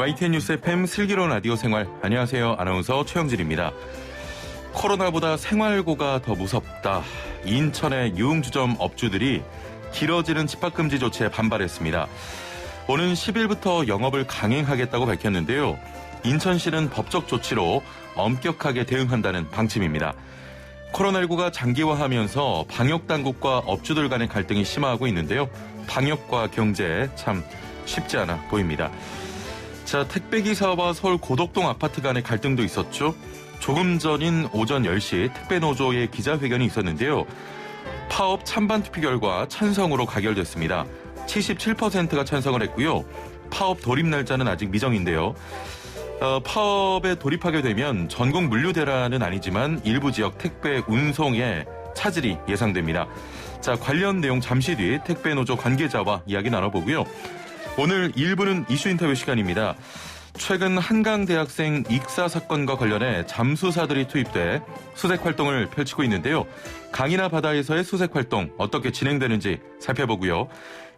YTN 뉴스 FM 슬기로운 라디오 생활. 안녕하세요. 아나운서 최영진입니다. 코로나보다 생활고가 더 무섭다. 인천의 유흥주점 업주들이 길어지는 집합금지 조치에 반발했습니다. 오는 10일부터 영업을 강행하겠다고 밝혔는데요. 인천시는 법적 조치로 엄격하게 대응한다는 방침입니다. 코로나19가 장기화하면서 방역당국과 업주들 간의 갈등이 심화하고 있는데요. 방역과 경제 참 쉽지 않아 보입니다. 자, 택배기사와 서울 고덕동 아파트 간의 갈등도 있었죠. 조금 전인 오전 10시 택배노조의 기자회견이 있었는데요. 파업 찬반 투표 결과 찬성으로 가결됐습니다. 77%가 찬성을 했고요. 파업 돌입 날짜는 아직 미정인데요. 파업에 돌입하게 되면 전국 물류 대란은 아니지만 일부 지역 택배 운송에 차질이 예상됩니다. 자, 관련 내용 잠시 뒤 택배노조 관계자와 이야기 나눠보고요. 오늘 1부는 이슈 인터뷰 시간입니다. 최근 한강 대학생 익사 사건과 관련해 잠수사들이 투입돼 수색 활동을 펼치고 있는데요. 강이나 바다에서의 수색 활동 어떻게 진행되는지 살펴보고요.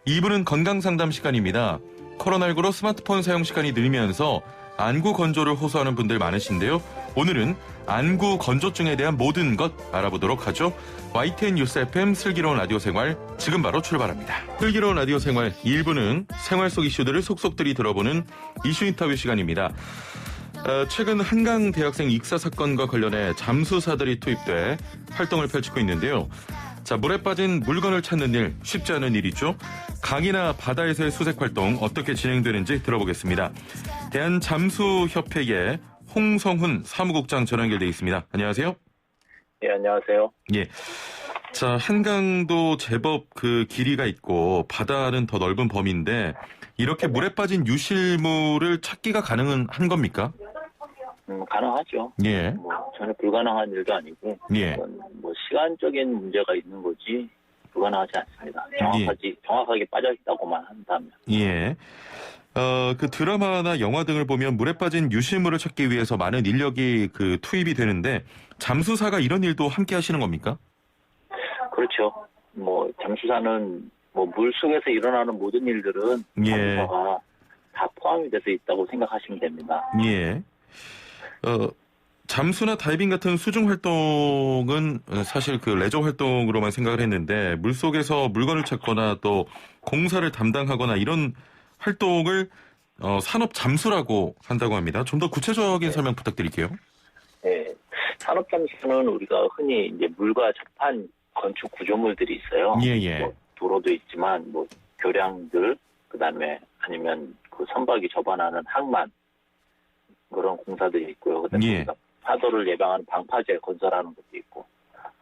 2부는 건강상담 시간입니다. 코로나19로 스마트폰 사용 시간이 늘면서 안구 건조를 호소하는 분들 많으신데요. 오늘은 안구 건조증에 대한 모든 것 알아보도록 하죠. YTN 뉴스 FM 슬기로운 라디오 생활 지금 바로 출발합니다. 슬기로운 라디오 생활 1부는 생활 속 이슈들을 속속들이 들어보는 이슈 인터뷰 시간입니다. 최근 한강 대학생 익사 사건과 관련해 잠수사들이 투입돼 활동을 펼치고 있는데요. 자, 물에 빠진 물건을 찾는 일 쉽지 않은 일이죠. 강이나 바다에서의 수색 활동 어떻게 진행되는지 들어보겠습니다. 대한잠수협회의 홍성훈 사무국장 전화 연결돼 있습니다. 안녕하세요. 예, 안녕하세요. 예. 자, 한강도 제법 그 길이가 있고 바다는 더 넓은 범위인데 이렇게 물에 빠진 유실물을 찾기가 가능한 겁니까? 가능하죠. 예. 전혀 불가능한 일도 아니고, 예. 시간적인 문제가 있는 거지 불가능하지 않습니다. 정확하게 빠져 있다고만 한다면. 예. 그 드라마나 영화 등을 보면 물에 빠진 유실물을 찾기 위해서 많은 인력이 그 투입이 되는데 잠수사가 이런 일도 함께 하시는 겁니까? 그렇죠. 잠수사는 물 속에서 일어나는 모든 일들은 잠수사가 다 포함이 돼서 있다고 생각하시면 됩니다. 예. 잠수나 다이빙 같은 수중 활동은 사실 그 레저 활동으로만 생각을 했는데 물속에서 물건을 찾거나 또 공사를 담당하거나 이런 활동을 산업 잠수라고 한다고 합니다. 좀 더 구체적인 설명 부탁드릴게요. 네. 산업 잠수는 우리가 흔히 이제 물과 접한 건축 구조물들이 있어요. 예. 도로도 있지만 교량들, 그다음에 아니면 그 선박이 접안하는 항만 그런 공사들이 있고요. 그다음에 파도를 예방하는 방파제 건설하는 것도 있고,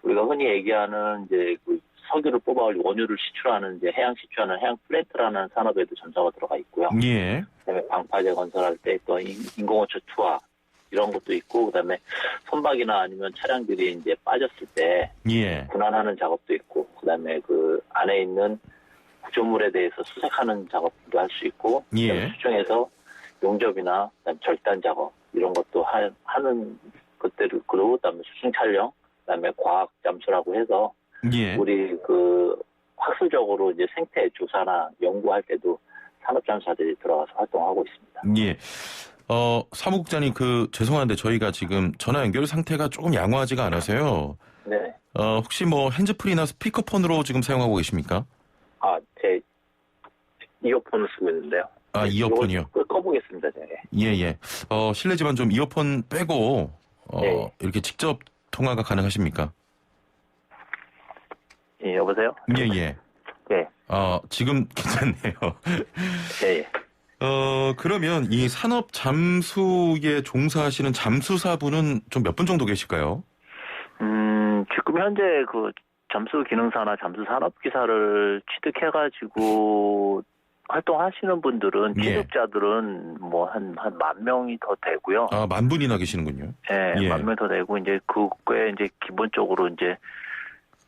우리가 흔히 얘기하는 이제 그 석유를 뽑아 원유를 시출하는 이제 해양 시추하는 해양 플랜트라는 산업에도 전사가 들어가 있고요. 예. 그다음에 방파제 건설할 때 또 인공호초 투하 이런 것도 있고, 그다음에 선박이나 아니면 차량들이 이제 빠졌을 때 분한하는 작업도 있고, 그다음에 그 안에 있는 구조물에 대해서 수색하는 작업도 할 수 있고, 수중에서 용접이나 절단 작업 이런 것도 하는 것들을, 그리고 그다음에 수중 촬영, 그다음에 과학 잠수라고 해서 우리 그 학술적으로 이제 생태 조사나 연구할 때도 산업 잠수사들이 들어가서 활동하고 있습니다. 예. 사무국장님 죄송한데 저희가 지금 전화 연결 상태가 조금 양호하지가 않아서요. 네. 혹시 핸즈프리나 스피커폰으로 지금 사용하고 계십니까? 제 이어폰을 쓰고 있는데요. 이어폰이요? 꺼보겠습니다. 예. 실례지만 좀 이어폰 빼고 이렇게 직접 통화가 가능하십니까? 예, 여보세요? 예. 네. 지금 괜찮네요. 예. 그러면 이 산업 잠수에 종사하시는 잠수사분은 좀 몇 분 정도 계실까요? 지금 현재 그 잠수 기능사나 잠수 산업 기사를 취득해가지고 활동하시는 분들은 취득자들은 한 10,000명이 더 되고요. 10,000분이나 계시는군요. 네, 10,000명 더 되고 이제 그거에 이제 기본적으로 이제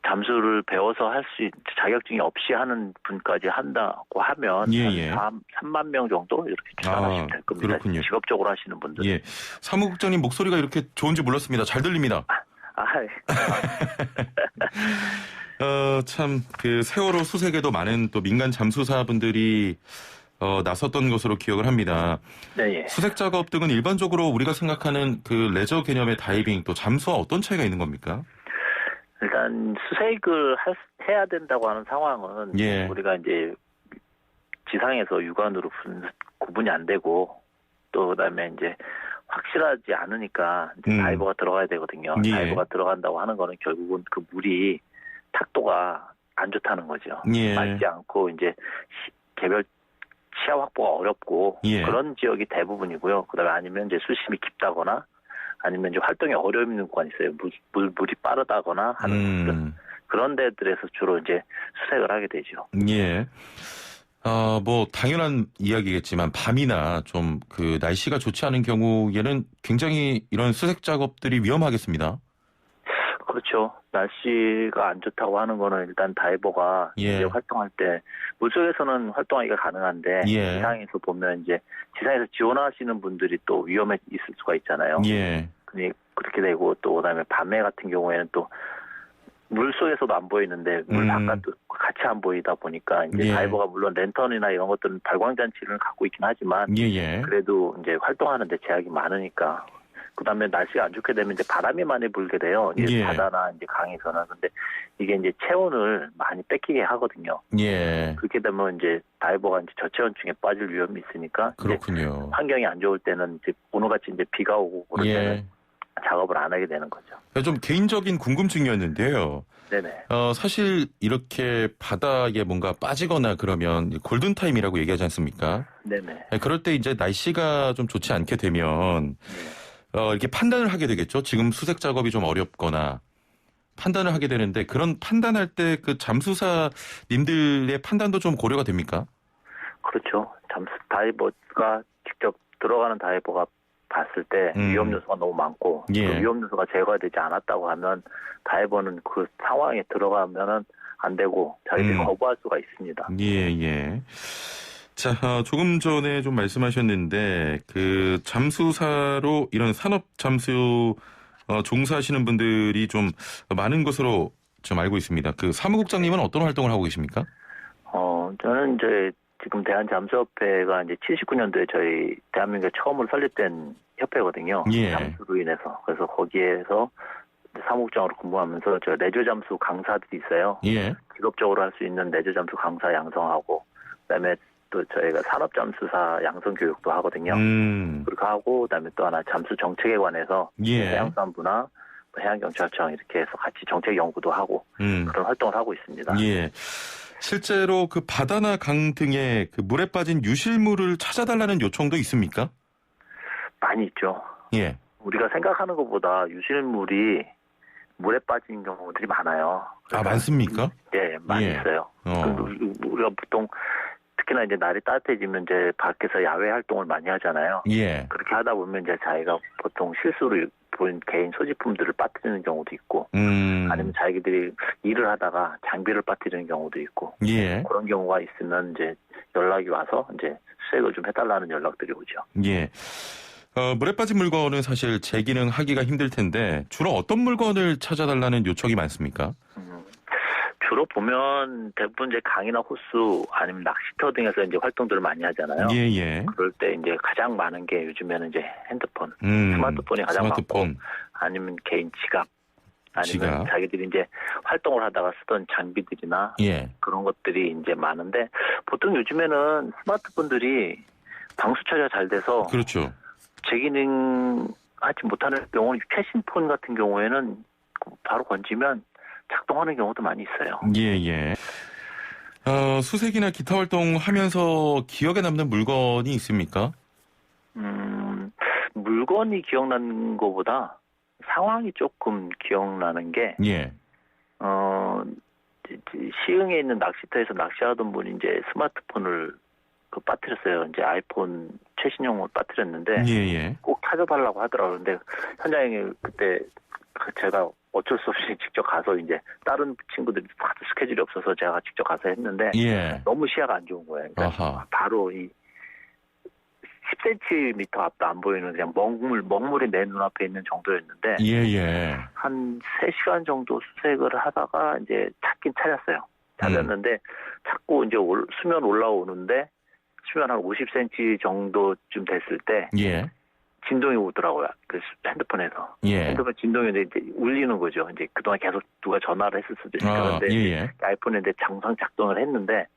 잠수를 배워서 할 수 자격증이 없이 하는 분까지 한다고 하면 한 30,000명 정도 이렇게 추산하시면 될 겁니다. 그렇군요. 직업적으로 하시는 분들. 예. 사무국장님 목소리가 이렇게 좋은지 몰랐습니다. 잘 들립니다. 참 세월호 수색에도 많은 또 민간 잠수사분들이 나섰던 것으로 기억을 합니다. 네. 수색 작업 등은 일반적으로 우리가 생각하는 그 레저 개념의 다이빙 또 잠수와 어떤 차이가 있는 겁니까? 일단 수색을 해야 된다고 하는 상황은 예. 우리가 이제 지상에서 육안으로 구분이 안 되고 또 그다음에 이제 확실하지 않으니까 이제 다이버가 들어가야 되거든요. 예. 다이버가 들어간다고 하는 거는 결국은 그 물이 탁도가 안 좋다는 거죠. 예. 맑지 않고 이제 개별 시야 확보가 어렵고 예. 그런 지역이 대부분이고요. 그다음에 아니면 이제 수심이 깊다거나 아니면 이제 활동이 어려운 있는 구간이 있어요. 물이 빠르다거나 하는 그런 데들에서 주로 이제 수색을 하게 되죠. 예. 뭐 당연한 이야기겠지만 밤이나 좀 그 날씨가 좋지 않은 경우에는 굉장히 이런 수색 작업들이 위험하겠습니다. 그렇죠. 날씨가 안 좋다고 하는 거는 일단 다이버가 예. 이제 활동할 때 물속에서는 활동하기가 가능한데 예. 지상에서 보면 이제 지상에서 지원하시는 분들이 또 위험에 있을 수가 있잖아요. 예. 그렇게 되고 또 그다음에 밤에 같은 경우에는 또 물속에서도 안 보이는데 물 바깥도 같이 안 보이다 보니까 이제 예. 다이버가 물론 랜턴이나 이런 것들은 발광 장치를 갖고 있긴 하지만 예. 그래도 이제 활동하는데 제약이 많으니까 그다음에 날씨가 안 좋게 되면 이제 바람이 많이 불게 돼요. 이제 예. 바다나 이제 강에서는 근데 이게 이제 체온을 많이 뺏기게 하거든요. 예. 그렇게 되면 이제 다이버가 이제 저체온증에 빠질 위험이 있으니까 그렇군요. 환경이 안 좋을 때는 이제 오늘같이 이제 비가 오고 그럴 예. 때는 작업을 안 하게 되는 거죠. 좀 개인적인 궁금증이었는데요. 네네. 사실 이렇게 바다에 뭔가 빠지거나 그러면 골든타임이라고 얘기하지 않습니까? 네네. 그럴 때 이제 날씨가 좀 좋지 않게 되면 이렇게 판단을 하게 되겠죠. 지금 수색 작업이 좀 어렵거나 판단을 하게 되는데 그런 판단할 때 그 잠수사님들의 판단도 좀 고려가 됩니까? 그렇죠. 다이버가 직접 들어가는 다이버가 봤을 때 위험 요소가 너무 많고 예. 그 위험 요소가 제거되지 않았다고 하면 다이버는 그 상황에 들어가면은 안 되고 자기들이 거부할 수가 있습니다. 예. 자, 조금 전에 좀 말씀하셨는데 그 잠수사로 이런 산업 잠수 종사하시는 분들이 좀 많은 것으로 좀 알고 있습니다. 그 사무국장님은 어떤 활동을 하고 계십니까? 저는 이제 지금 대한잠수협회가 이제 79년도에 저희 대한민국에 처음으로 설립된 협회거든요. 예. 잠수로 인해서. 그래서 거기에서 사무국장으로 근무하면서 저 레저 잠수 강사들이 있어요. 예. 직업적으로 할 수 있는 레저 잠수 강사 양성하고 그다음에 또 저희가 산업 잠수사 양성 교육도 하거든요. 그렇게 하고 그다음에 또 하나 잠수 정책에 관해서 예. 해양수산부나 해양경찰청 이렇게 해서 같이 정책 연구도 하고 그런 활동을 하고 있습니다. 예. 실제로 그 바다나 강 등에 그 물에 빠진 유실물을 찾아달라는 요청도 있습니까? 많이 있죠. 예. 우리가 생각하는 것보다 유실물이 물에 빠진 경우들이 많아요. 많습니까? 네, 많이 있어요. 우리가 보통 특히나 이제 날이 따뜻해지면 이제 밖에서 야외 활동을 많이 하잖아요. 예. 그렇게 하다 보면 이제 자기가 보통 실수로 본 개인 소지품들을 빠뜨리는 경우도 있고, 아니면 자기들이 일을 하다가 장비를 빠뜨리는 경우도 있고, 예. 그런 경우가 있으면 이제 연락이 와서 이제 수색을 좀 해달라는 연락들이 오죠. 예. 물에 빠진 물건은 사실 재기능하기가 힘들 텐데 주로 어떤 물건을 찾아달라는 요청이 많습니까? 주로 보면 대부분 이제 강이나 호수 아니면 낚시터 등에서 이제 활동들을 많이 하잖아요. 예. 그럴 때 이제 가장 많은 게 요즘에는 이제 핸드폰, 스마트폰이 가장 많고 아니면 개인 지갑 아니면 자기들이 이제 활동을 하다가 쓰던 장비들이나 그런 것들이 이제 많은데 보통 요즘에는 스마트폰들이 방수 처리가 잘 돼서 그렇죠. 재기능 하지 못하는 경우는 최신폰 같은 경우에는 바로 건지면 작동하는 경우도 많이 있어요. 예. 수색이나 기타 활동하면서 기억에 남는 물건이 있습니까? 물건이 기억나는 것보다 상황이 조금 기억나는 게 시흥에 있는 낚시터에서 낚시하던 분이 이제 스마트폰을 빠뜨렸어요. 이제 아이폰 최신형을 빠뜨렸는데 꼭 찾아달라고 하더라고요. 근데 현장에 그때 제가 어쩔 수 없이 직접 가서 이제 다른 친구들이 다들 스케줄이 없어서 제가 직접 가서 했는데 너무 시야가 안 좋은 거예요. 그러니까 바로 이 10cm 앞도 안 보이는 그냥 먹물이 내 눈앞에 있는 정도였는데 한 3시간 정도 수색을 하다가 이제 찾긴 찾았어요. 찾았는데 자꾸 이제 수면 올라오는데 수면 한 50cm 정도쯤 됐을 때 예. 진동이 오더라고요. 그 핸드폰에서. 예. 핸드폰 진동이 이제 울리는 거죠. 이제 그동안 계속 누가 전화를 했을 수도 있으니까. 그런데 예. 아이폰인데 정상 작동을 했는데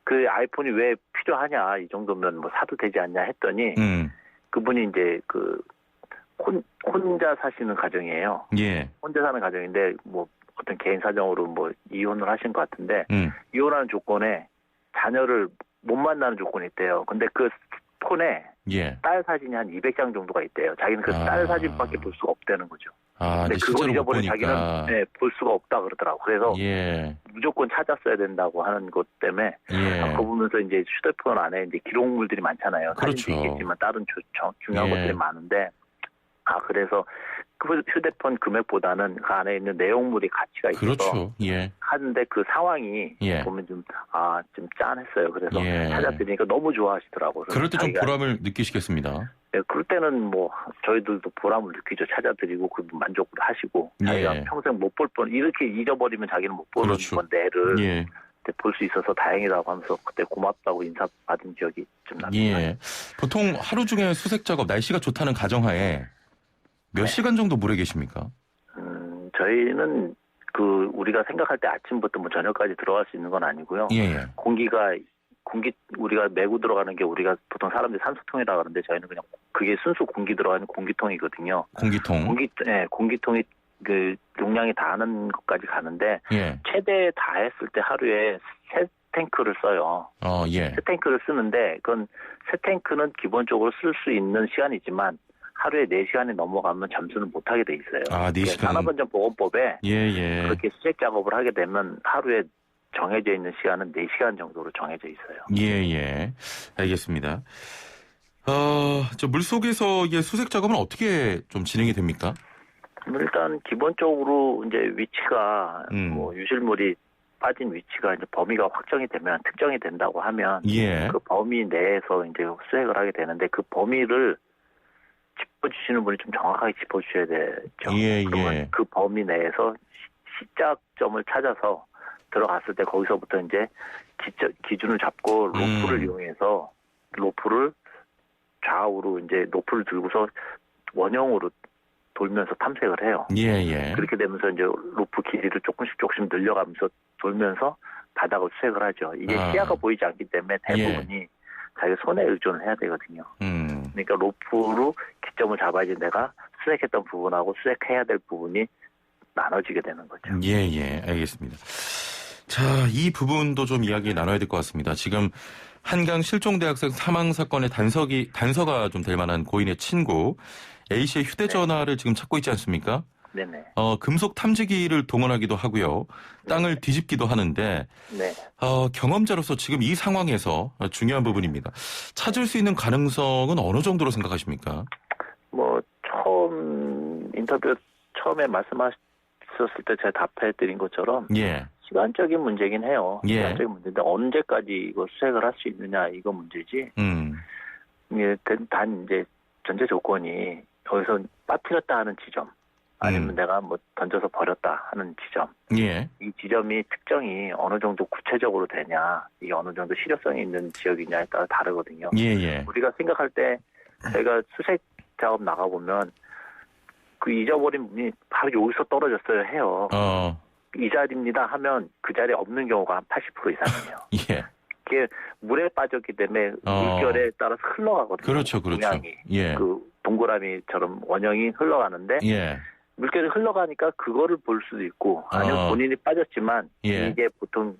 그 아이폰이 왜 필요하냐, 이 정도면 뭐 사도 되지 않냐 했더니 그분이 이제 혼자 사시는 가정이에요. 예. 혼자 사는 가정인데 뭐 어떤 개인 사정으로 뭐 이혼을 하신 것 같은데 이혼하는 조건에 자녀를 못 만나는 조건이 있대요. 근데 그 폰에 예. 딸 사진이 한 200장 정도가 있대요. 자기는 그 딸 사진밖에 볼 수가 없다는 거죠. 근데 그걸 잊어버린 자기는 볼 수가 없다 그러더라고. 그래서 무조건 찾았어야 된다고 하는 것 때문에 그거 보면서 이제 휴대폰 안에 이제 기록물들이 많잖아요. 그렇죠. 사진도 있겠지만 다른 중요한 것들이 많은데 그래서 그 휴대폰 금액보다는 그 안에 있는 내용물이 가치가 있어서 그렇죠. 하는데 그 상황이 보면 좀 짠했어요. 그래서 찾아드리니까 너무 좋아하시더라고요. 그럴 때 좀 보람을 느끼시겠습니다. 네, 그럴 때는 뭐 저희들도 보람을 느끼죠. 찾아드리고 그 만족을 하시고 자기가 평생 못 볼 뻔 이렇게 잊어버리면 자기는 못 보는 건데 애를 볼 수 있어서 다행이라고 하면서 그때 고맙다고 인사 받은 기억이 좀 납니다. 보통 하루 중에 수색 작업 날씨가 좋다는 가정하에 몇 시간 정도 물에 계십니까? 저희는 우리가 생각할 때 아침부터 뭐 저녁까지 들어갈 수 있는 건 아니고요. 우리가 메고 들어가는 게 우리가 보통 사람들이 산소통이라고 하는데 저희는 그냥 그게 순수 공기 들어가는 공기통이거든요. 공기통이 그 용량이 다하는 것까지 가는데 최대 다했을 때 하루에 3탱크를 써요. 세 탱크를 쓰는데 그건 세 탱크는 기본적으로 쓸 수 있는 시간이지만 하루에 4시간이 넘어가면 잠수는 못하게 돼 있어요. 4시간. 산업안전보건법에 그렇게 수색 작업을 하게 되면 하루에 정해져 있는 시간은 4시간 정도로 정해져 있어요. 알겠습니다. 저 물속에서 수색 작업은 어떻게 좀 진행이 됩니까? 일단 기본적으로 이제 위치가 뭐 유실물이 빠진 위치가 이제 범위가 확정이 되면 특정이 된다고 하면 그 범위 내에서 이제 수색을 하게 되는데 그 범위를 짚어주시는 분이 좀 정확하게 짚어주셔야 되죠. 그러면 그 범위 내에서 시작점을 찾아서 들어갔을 때 거기서부터 이제 기준을 잡고 로프를 이용해서 로프를 좌우로 이제 로프를 들고서 원형으로 돌면서 탐색을 해요. 그렇게 되면서 이제 로프 길이를 조금씩 늘려가면서 돌면서 바닥을 수색을 하죠. 이게 시야가 보이지 않기 때문에 대부분이 자기 손에 의존을 해야 되거든요. 그러니까 로프로 기점을 잡아야지 내가 수색했던 부분하고 수색해야 될 부분이 나눠지게 되는 거죠. 알겠습니다. 자, 이 부분도 좀 이야기 나눠야 될 것 같습니다. 지금 한강 실종대학생 사망 사건의 단서가 좀 될 만한 고인의 친구 A씨의 휴대전화를 지금 찾고 있지 않습니까? 네네. 금속 탐지기를 동원하기도 하고요. 땅을 뒤집기도 하는데 경험자로서 지금 이 상황에서 중요한 부분입니다. 찾을 수 있는 가능성은 어느 정도로 생각하십니까? 뭐 인터뷰 처음에 말씀하셨을 때 제가 답해드린 것처럼 시간적인 문제긴 해요. 시간적인 문제인데 언제까지 이거 수색을 할 수 있느냐 이거 문제지. 단 이제 전제 조건이 여기서 빠뜨렸다 하는 지점 아니면 내가 뭐 던져서 버렸다 하는 지점 이 지점이 특정이 어느 정도 구체적으로 되냐 이게 어느 정도 실효성이 있는 지역이냐에 따라 다르거든요. 우리가 생각할 때 저희가 수색 작업 나가보면 그 잊어버린 분이 바로 여기서 떨어졌어요 해요. 이 자리입니다 하면 그 자리에 없는 경우가 한 80% 이상이에요. 이게 물에 빠졌기 때문에 물결에 따라서 흘러가거든요. 그렇죠. 모양이. 그 동그라미처럼 원형이 흘러가는데 물결이 흘러가니까 그거를 볼 수도 있고 아니면 본인이 빠졌지만 이게 보통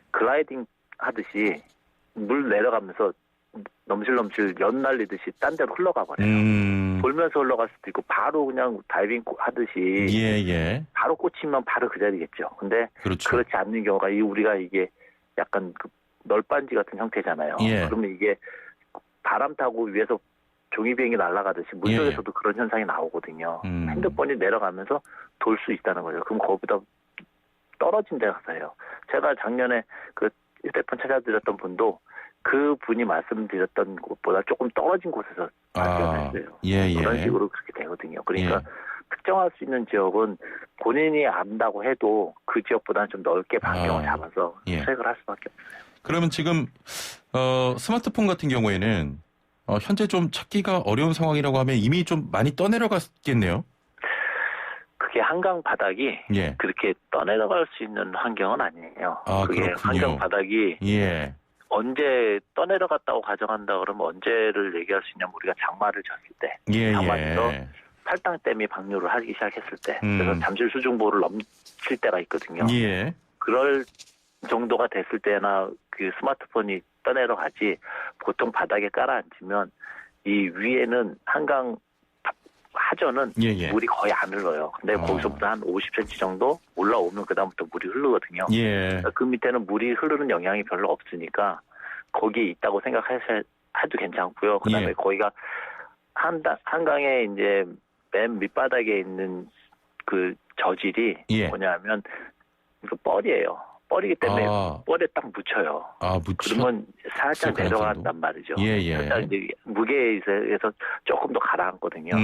글라이딩 하듯이 물 내려가면서 넘실넘실 연 날리듯이 딴 데로 흘러가 버려요. 돌면서 흘러갈 수도 있고 바로 그냥 다이빙 하듯이 바로 꽂히면 바로 그 자리겠죠. 근데 그렇지 않는 경우가 우리가 이게 약간 그 널빤지 같은 형태잖아요. 그러면 이게 바람 타고 위에서 종이비행기 날아가듯이 물속에서도 그런 현상이 나오거든요. 핸드폰이 내려가면서 돌 수 있다는 거죠. 그럼 거기다 떨어진 데 가서요. 제가 작년에 그 휴대폰 찾아드렸던 분도 그 분이 말씀드렸던 곳보다 조금 떨어진 곳에서 발견했어요. 그런 식으로 그렇게 되거든요. 그러니까 특정할 수 있는 지역은 본인이 안다고 해도 그 지역보다는 좀 넓게 반경을 잡아서 수색을 할 수밖에 없어요. 그러면 지금 스마트폰 같은 경우에는 현재 좀 찾기가 어려운 상황이라고 하면 이미 좀 많이 떠내려갔겠네요. 그게 한강 바닥이 예. 그렇게 떠내려갈 수 있는 환경은 아니에요. 아, 그게 그렇군요. 한강 바닥이 예. 언제 떠내려갔다고 가정한다 그러면 언제를 얘기할 수 있냐면 우리가 장마를 졌을 때, 예, 장마에서 예. 팔당댐이 방류를 하기 시작했을 때, 그래서 잠실 수중보를 넘칠 때가 있거든요. 예. 그럴 정도가 됐을 때나 그 스마트폰이 떠내려가지 보통 바닥에 깔아앉으면 이 위에는 한강 하전은 예. 물이 거의 안 흘러요. 근데 거기서부터 한 50cm 정도 올라오면 그다음부터 물이 흐르거든요. 예. 그 밑에는 물이 흐르는 영향이 별로 없으니까 거기에 있다고 생각해도 괜찮고요. 그다음에 예. 거기가 한강에 이제 맨 밑바닥에 있는 그 저질이 예. 뭐냐면 그 뻘이에요. 뻘이기 때문에 뻘에 딱 묻혀요. 그러면 살짝 내려간단 말이죠. 예. 살짝 이제 무게에 의해서 조금 더 가라앉거든요.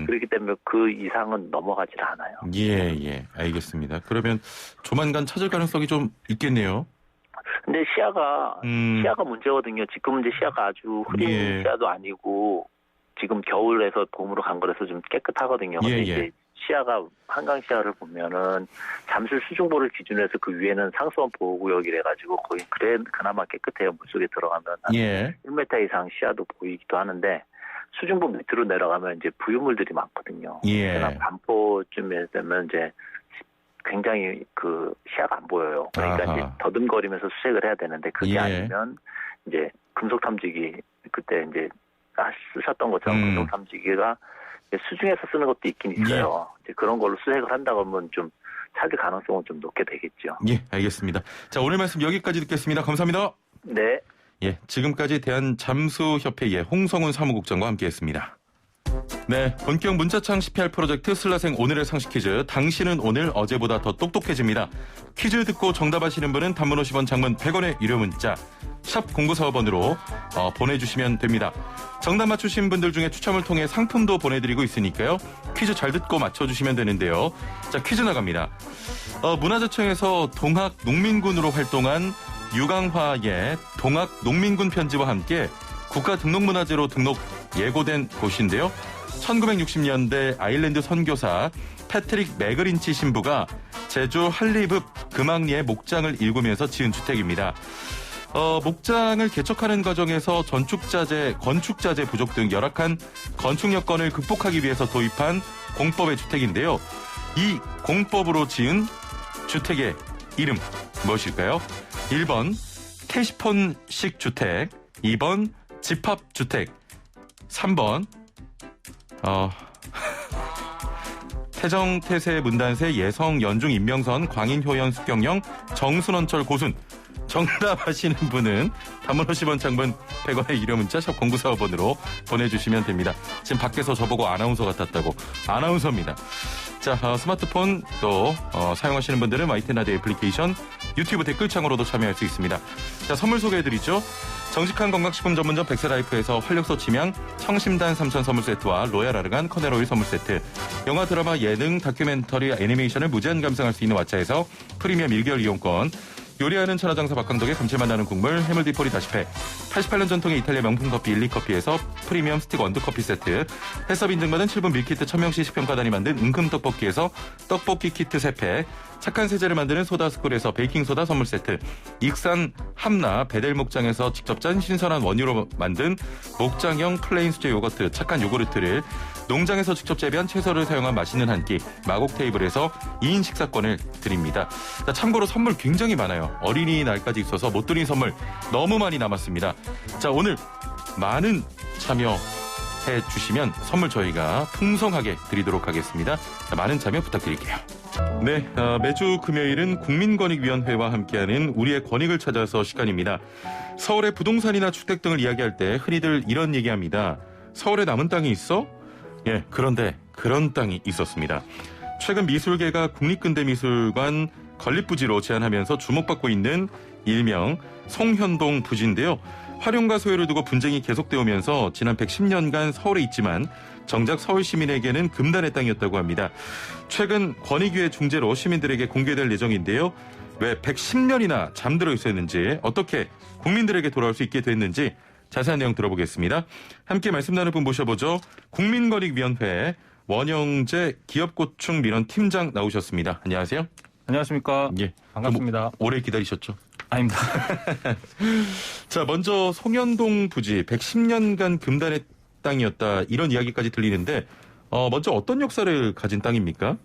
그렇기 때문에 그 이상은 넘어가질 않아요. 예. 알겠습니다. 그러면 조만간 찾을 가능성이 좀 있겠네요. 근데 시야가 문제거든요. 지금 이제 시야가 아주 흐린 시야도 아니고 지금 겨울에서 봄으로 간 거라서 좀 깨끗하거든요. 근데 이제 시야가 한강 시야를 보면은 잠실 수중보를 기준으로 해서 그 위에는 상수원 보호구역이래 가지고 거기 그나마 깨끗해요. 물속에 들어가면 한 1m 이상 시야도 보이기도 하는데 수중보 밑으로 내려가면 이제 부유물들이 많거든요. 그러나 반포쯤에 되면 이제 굉장히 그 시야가 안 보여요. 그러니까 이제 더듬거리면서 수색을 해야 되는데 그게 아니면 이제 금속 탐지기 그때 이제 쓰셨던 것처럼 금속 탐지기가 수중에서 쓰는 것도 있긴 있어요. 이제 그런 걸로 수색을 한다 그러면 좀 찾을 가능성은 좀 높게 되겠죠. 예, 알겠습니다. 자, 오늘 말씀 여기까지 듣겠습니다. 감사합니다. 네. 예, 지금까지 대한잠수협회의 홍성훈 사무국장과 함께했습니다. 네, 본격 문자창 CPR 프로젝트 슬라생 오늘의 상식 퀴즈. 당신은 오늘 어제보다 더 똑똑해집니다. 퀴즈 듣고 정답하시는 분은 단문 50원, 장문 100원의 유료 문자 샵 0945번으로 보내주시면 됩니다. 정답 맞추신 분들 중에 추첨을 통해 상품도 보내드리고 있으니까요. 퀴즈 잘 듣고 맞춰주시면 되는데요. 자, 퀴즈 나갑니다. 문화재청에서 동학농민군으로 활동한 유강화의 동학농민군 편지와 함께 국가등록문화재로 등록 예고된 곳인데요. 1960년대 아일랜드 선교사 패트릭 맥그린치 신부가 제주 할리읍 금왕리의 목장을 일구면서 지은 주택입니다. 목장을 개척하는 과정에서 건축자재 부족 등 열악한 건축 여건을 극복하기 위해서 도입한 공법의 주택인데요. 이 공법으로 지은 주택의 이름 무엇일까요? 1번 캐시폰식 주택, 2번 집합주택, 3번 태정, 태세, 문단세, 예성, 연중, 임명선, 광인, 효연, 수경영, 정순원철, 고순. 정답하시는 분은 단문 50원, 장문 100원의 유료 문자 샵 0945번으로 보내주시면 됩니다. 지금 밖에서 저보고 아나운서 같았다고. 아나운서입니다. 자, 스마트폰 또 사용하시는 분들은 YTN 라디오 애플리케이션, 유튜브 댓글창으로도 참여할 수 있습니다. 자, 선물 소개해드리죠. 정직한 건강식품 전문점 백세라이프에서 활력소 치명, 청심단 삼천 선물 세트와 로얄 아르간 커넬오일 선물 세트, 영화, 드라마, 예능, 다큐멘터리, 애니메이션을 무제한 감상할 수 있는 왓챠에서 프리미엄 1개월 이용권, 요리하는 천하장사 박강덕의 감칠맛 나는 국물 해물디포리 다시팩, 88년 전통의 이탈리아 명품 커피 일리커피에서 프리미엄 스틱 원두커피 세트, 해썹 인증받은 7분 밀키트 천명시 식평가단이 만든 은금떡볶이에서 떡볶이 키트 3팩, 착한 세제를 만드는 소다스쿨에서 베이킹소다 선물 세트, 익산 함나 베델목장에서 직접 짠 신선한 원유로 만든 목장형 플레인 수제 요거트 착한 요구르트를, 농장에서 직접 재배한 채소를 사용한 맛있는 한 끼 마곡 테이블에서 2인 식사권을 드립니다. 자, 참고로 선물 굉장히 많아요. 어린이날까지 있어서 못 드린 선물 너무 많이 남았습니다. 자, 오늘 많은 참여해 주시면 선물 저희가 풍성하게 드리도록 하겠습니다. 자, 많은 참여 부탁드릴게요. 네, 매주 금요일은 국민권익위원회와 함께하는 우리의 권익을 찾아서 시간입니다. 서울의 부동산이나 주택 등을 이야기할 때 흔히들 이런 얘기합니다. 서울에 남은 땅이 있어? 예, 그런데 그런 땅이 있었습니다. 최근 미술계가 국립근대미술관 건립부지로 제안하면서 주목받고 있는 일명 송현동 부지인데요. 활용과 소유를 두고 분쟁이 계속되어 오면서 지난 110년간 서울에 있지만 정작 서울 시민에게는 금단의 땅이었다고 합니다. 최근 권익위의 중재로 시민들에게 공개될 예정인데요. 왜 110년이나 잠들어 있었는지, 어떻게 국민들에게 돌아올 수 있게 됐는지 자세한 내용 들어보겠습니다. 함께 말씀 나눌 분 모셔보죠. 국민권익위원회 원영재 기업고충민원 팀장 나오셨습니다. 안녕하세요. 안녕하십니까. 예, 반갑습니다. 오래 기다리셨죠? 아닙니다. 자, 먼저 송현동 부지 110년간 금단의 땅이었다, 이런 이야기까지 들리는데 먼저 어떤 역사를 가진 땅입니까?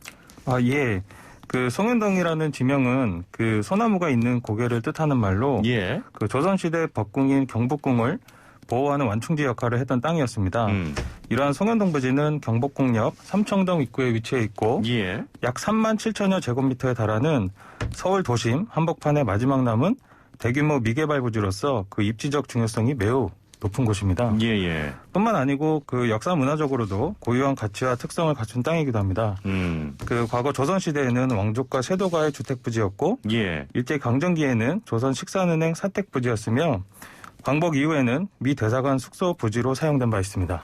예. 그 송현동이라는 지명은 그 소나무가 있는 고개를 뜻하는 말로 예. 그 조선시대 법궁인 경복궁을 보호하는 완충지 역할을 했던 땅이었습니다. 이러한 송현동 부지는 경복궁역 삼청동 입구에 위치해 있고 예. 약 3만 7천여 제곱미터에 달하는 서울 도심 한복판의 마지막 남은 대규모 미개발 부지로서 그 입지적 중요성이 매우 높은 곳입니다. 예. 뿐만 아니고 그 역사 문화적으로도 고유한 가치와 특성을 갖춘 땅이기도 합니다. 그 과거 조선 시대에는 왕족과 세도가의 주택 부지였고 예. 일제 강점기에는 조선 식산은행 사택 부지였으며 광복 이후에는 미 대사관 숙소 부지로 사용된 바 있습니다.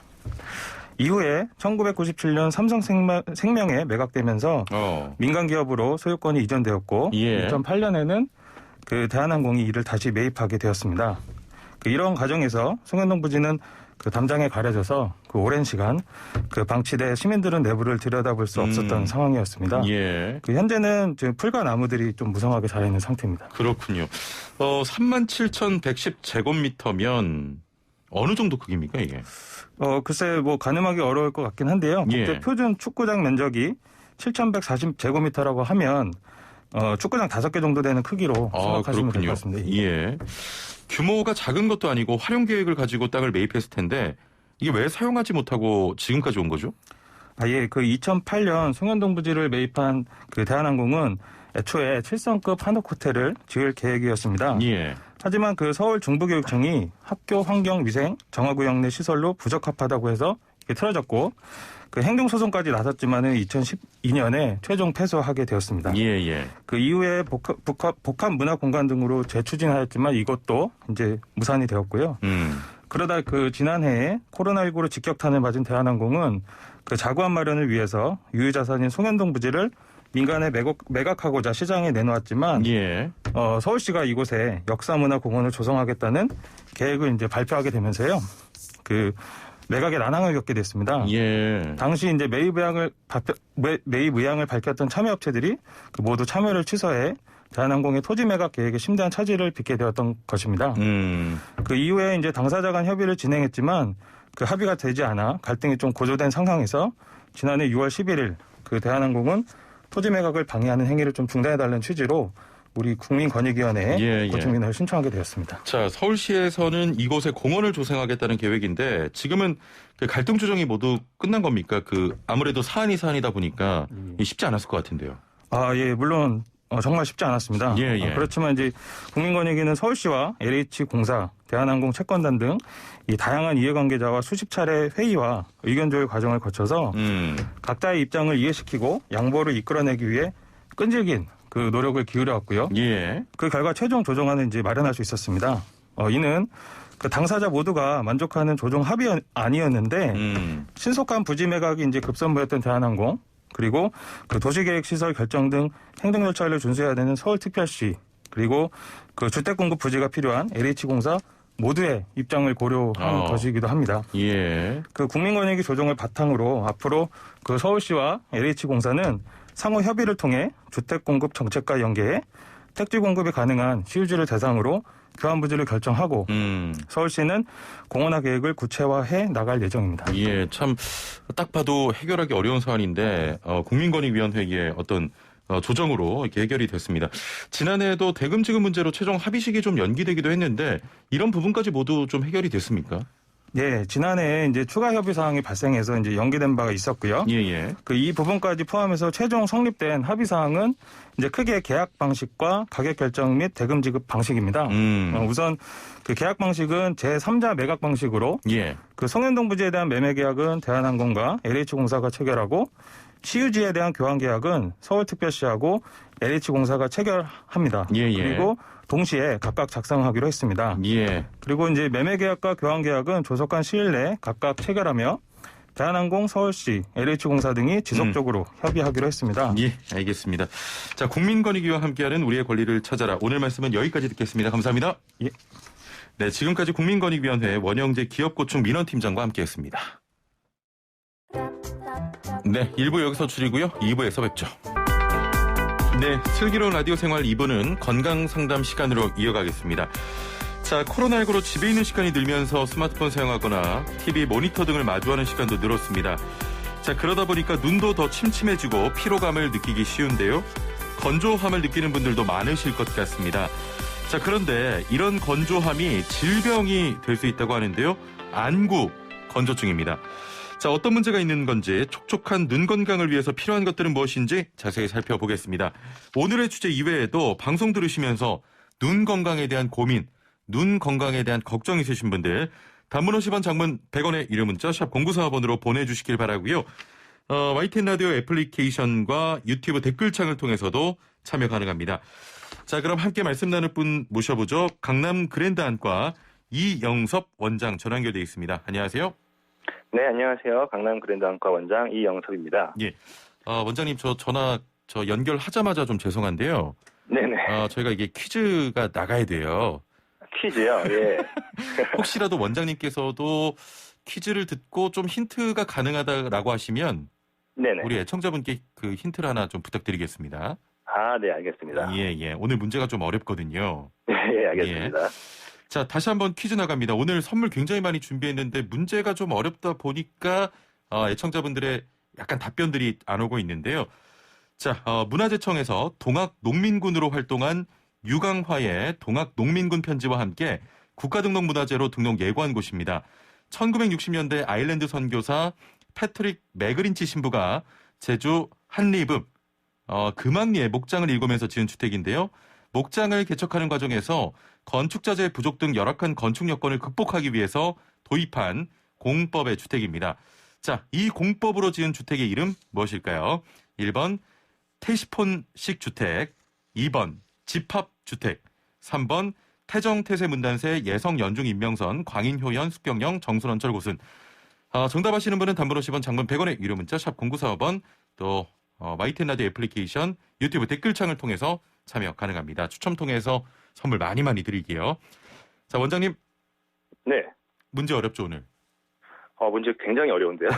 이후에 1997년 삼성생명에 매각되면서 민간 기업으로 소유권이 이전되었고 예. 2008년에는 그 대한항공이 이를 다시 매입하게 되었습니다. 이런 과정에서 송현동 부지는 그 담장에 가려져서 그 오랜 시간 그 방치돼 시민들은 내부를 들여다볼 수 없었던 상황이었습니다. 예. 그 현재는 풀과 나무들이 좀 무성하게 자라 있는 상태입니다. 그렇군요. 37,110제곱미터면 어느 정도 크기입니까, 이게? 글쎄 뭐 가늠하기 어려울 것 같긴 한데요. 예. 국제 표준 축구장 면적이 7,140제곱미터라고 하면 축구장 5개 정도 되는 크기로 생각하시면 될 것 같습니다. 예. 규모가 작은 것도 아니고 활용 계획을 가지고 땅을 매입했을 텐데 이게 왜 사용하지 못하고 지금까지 온 거죠? 예. 그 2008년 송현동 부지를 매입한 그 대한항공은 애초에 7성급 한옥 호텔을 지을 계획이었습니다. 예. 하지만 그 서울 중부교육청이 학교 환경 위생 정화구역 내 시설로 부적합하다고 해서 이게 틀어졌고 그 행정소송까지 나섰지만은 2012년에 최종 패소하게 되었습니다. 예. 그 이후에 복합 문화 공간 등으로 재추진하였지만 이것도 이제 무산이 되었고요. 그러다 그 지난해에 코로나19로 직격탄을 맞은 대한항공은 그 자구안 마련을 위해서 유유자산인 송현동 부지를 민간에 매각하고자 시장에 내놓았지만 예. 서울시가 이곳에 역사문화공원을 조성하겠다는 계획을 이제 발표하게 되면서요. 그 매각의 난항을 겪게 됐습니다. 예. 당시 이제 매입 의향을 밝혔던 참여업체들이 그 모두 참여를 취소해 대한항공의 토지 매각 계획에 심대한 차질을 빚게 되었던 것입니다. 그 이후에 이제 당사자 간 협의를 진행했지만 그 합의가 되지 않아 갈등이 좀 고조된 상황에서 지난해 6월 11일 그 대한항공은 토지 매각을 방해하는 행위를 좀 중단해달라는 취지로 우리 국민권익위원회에 고충민원을 신청하게 되었습니다. 자, 서울시에서는 이곳에 공원을 조성하겠다는 계획인데 지금은 그 갈등 조정이 모두 끝난 겁니까? 그 아무래도 사안이다 보니까 쉽지 않았을 것 같은데요. 예, 물론 정말 쉽지 않았습니다. 그렇지만 이제 국민권익위는 서울시와 LH공사, 대한항공 채권단 등 이 다양한 이해관계자와 수십 차례 회의와 의견 조율 과정을 거쳐서 각자의 입장을 이해시키고 양보를 이끌어내기 위해 끈질긴 그 노력을 기울여왔고요. 그 결과 최종 조정안을 이제 마련할 수 있었습니다. 이는 그 당사자 모두가 만족하는 조정 합의안이었는데 신속한 부지 매각이 이제 급선무였던 대한항공, 그리고 그 도시계획시설 결정 등 행정 절차를 준수해야 되는 서울특별시, 그리고 그 주택 공급 부지가 필요한 LH공사 모두의 입장을 고려한 것이기도 합니다. 그 국민권익위 조정을 바탕으로 앞으로 그 서울시와 LH공사는 상호 협의를 통해 주택 공급 정책과 연계해 택지 공급이 가능한 시유지를 대상으로 교환 부지를 결정하고 서울시는 공원화 계획을 구체화해 나갈 예정입니다. 참 딱 봐도 해결하기 어려운 사안인데 국민권익위원회의 어떤 조정으로 이렇게 해결이 됐습니다. 지난해에도 대금지급 문제로 최종 합의식이 좀 연기되기도 했는데 이런 부분까지 모두 좀 해결이 됐습니까? 네, 지난해 이제 추가 협의 사항이 발생해서 이제 연기된 바가 있었고요. 그 이 부분까지 포함해서 최종 성립된 합의 사항은 이제 크게 계약 방식과 가격 결정 및 대금 지급 방식입니다. 우선 그 계약 방식은 제3자 매각 방식으로 그 송현동 부지에 대한 매매 계약은 대한항공과 LH공사가 체결하고 시유지에 대한 교환 계약은 서울특별시하고 LH공사가 체결합니다. 그리고 동시에 각각 작성하기로 했습니다. 그리고 이제 매매 계약과 교환 계약은 조속한 시일 내에 각각 체결하며 대한항공, 서울시, LH공사 등이 지속적으로 협의하기로 했습니다. 예, 알겠습니다. 자, 국민권익위와 함께하는 우리의 권리를 찾아라. 오늘 말씀은 여기까지 듣겠습니다. 감사합니다. 예. 네, 지금까지 국민권익위원회 원영재 기업고충 민원팀장과 함께했습니다. 네, 1부 여기서 줄이고요. 2부에서 뵙죠. 네, 슬기로운 라디오 생활 2부는 건강상담 시간으로 이어가겠습니다. 자, 코로나19로 집에 있는 시간이 늘면서 스마트폰 사용하거나 TV 모니터 등을 마주하는 시간도 늘었습니다. 자, 그러다 보니까 눈도 더 침침해지고 피로감을 느끼기 쉬운데요. 건조함을 느끼는 분들도 많으실 것 같습니다. 자, 그런데 이런 건조함이 질병이 될 수 있다고 하는데요. 안구 건조증입니다. 자, 어떤 문제가 있는 건지, 촉촉한 눈 건강을 위해서 필요한 것들은 무엇인지 자세히 살펴보겠습니다. 오늘의 주제 이외에도 방송 들으시면서 눈 건강에 대한 고민, 눈 건강에 대한 걱정 있으신 분들 단문 50원, 장문 100원의 유료 문자 샵 0945번으로 보내주시길 바라고요. YTN 라디오 애플리케이션과 유튜브 댓글창을 통해서도 참여 가능합니다. 자, 그럼 함께 말씀 나눌 분 모셔보죠. 강남 그랜드 안과 이영섭 원장 전화 연결돼 있습니다. 안녕하세요. 네, 안녕하세요. 강남 그랜드 안과 원장 이영섭입니다. 예, 원장님 저 연결하자마자 좀 죄송한데요. 네네. 저희가 이게 퀴즈가 나가야 돼요. 퀴즈요? 예. 혹시라도 원장님께서도 퀴즈를 듣고 좀 힌트가 가능하다라고 하시면 네네. 우리 애청자분께 그 힌트를 하나 좀 부탁드리겠습니다. 아, 네, 알겠습니다. 예. 오늘 문제가 좀 어렵거든요. 예, 알겠습니다. 예. 자, 다시 한번 퀴즈 나갑니다. 오늘 선물 굉장히 많이 준비했는데 문제가 좀 어렵다 보니까 애청자분들의 약간 답변들이 안 오고 있는데요. 자, 문화재청에서 동학농민군으로 활동한 유강화의 동학농민군 편지와 함께 국가등록문화재로 등록 예고한 곳입니다. 1960년대 아일랜드 선교사 패트릭 매그린치 신부가 제주 한리읍 금왕리에 목장을 일구면서 지은 주택인데요. 목장을 개척하는 과정에서 건축자재 부족 등 열악한 건축 여건을 극복하기 위해서 도입한 공법의 주택입니다. 자, 이 공법으로 지은 주택의 이름 무엇일까요? 1번 태시폰식 주택, 2번 집합주택, 3번 태정태세문단세 예성연중인명선 광인효연 숙경영 정순원철 고순. 정답하시는 분은 단문 50원, 장문 100원의 유료 문자 샵 0945번 또 YTN 라디오 애플리케이션 유튜브 댓글창을 통해서 참여 가능합니다. 추첨 통해서 선물 많이 드릴게요. 자, 원장님. 네. 문제 어렵죠, 오늘? 문제 굉장히 어려운데요.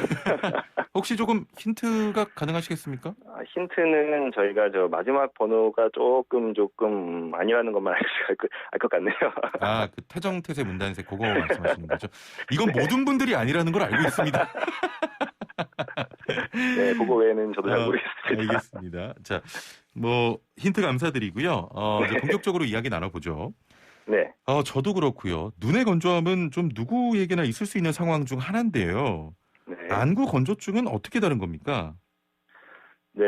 혹시 조금 힌트가 가능하시겠습니까? 힌트는 저희가 마지막 번호가 조금 아니라는 것만 알 것 같네요. 그 태정태세 문단세 그거 말씀하시는 거죠? 이건 네. 모든 분들이 아니라는 걸 알고 있습니다. 네, 그거 외에는 저도 잘 모르겠습니다. 알겠습니다. 자, 힌트 감사드리고요. 이제 본격적으로 이야기 나눠보죠. 네. 저도 그렇고요. 눈의 건조함은 좀 누구에게나 있을 수 있는 상황 중 하나인데요. 네. 안구 건조증은 어떻게 다른 겁니까? 네,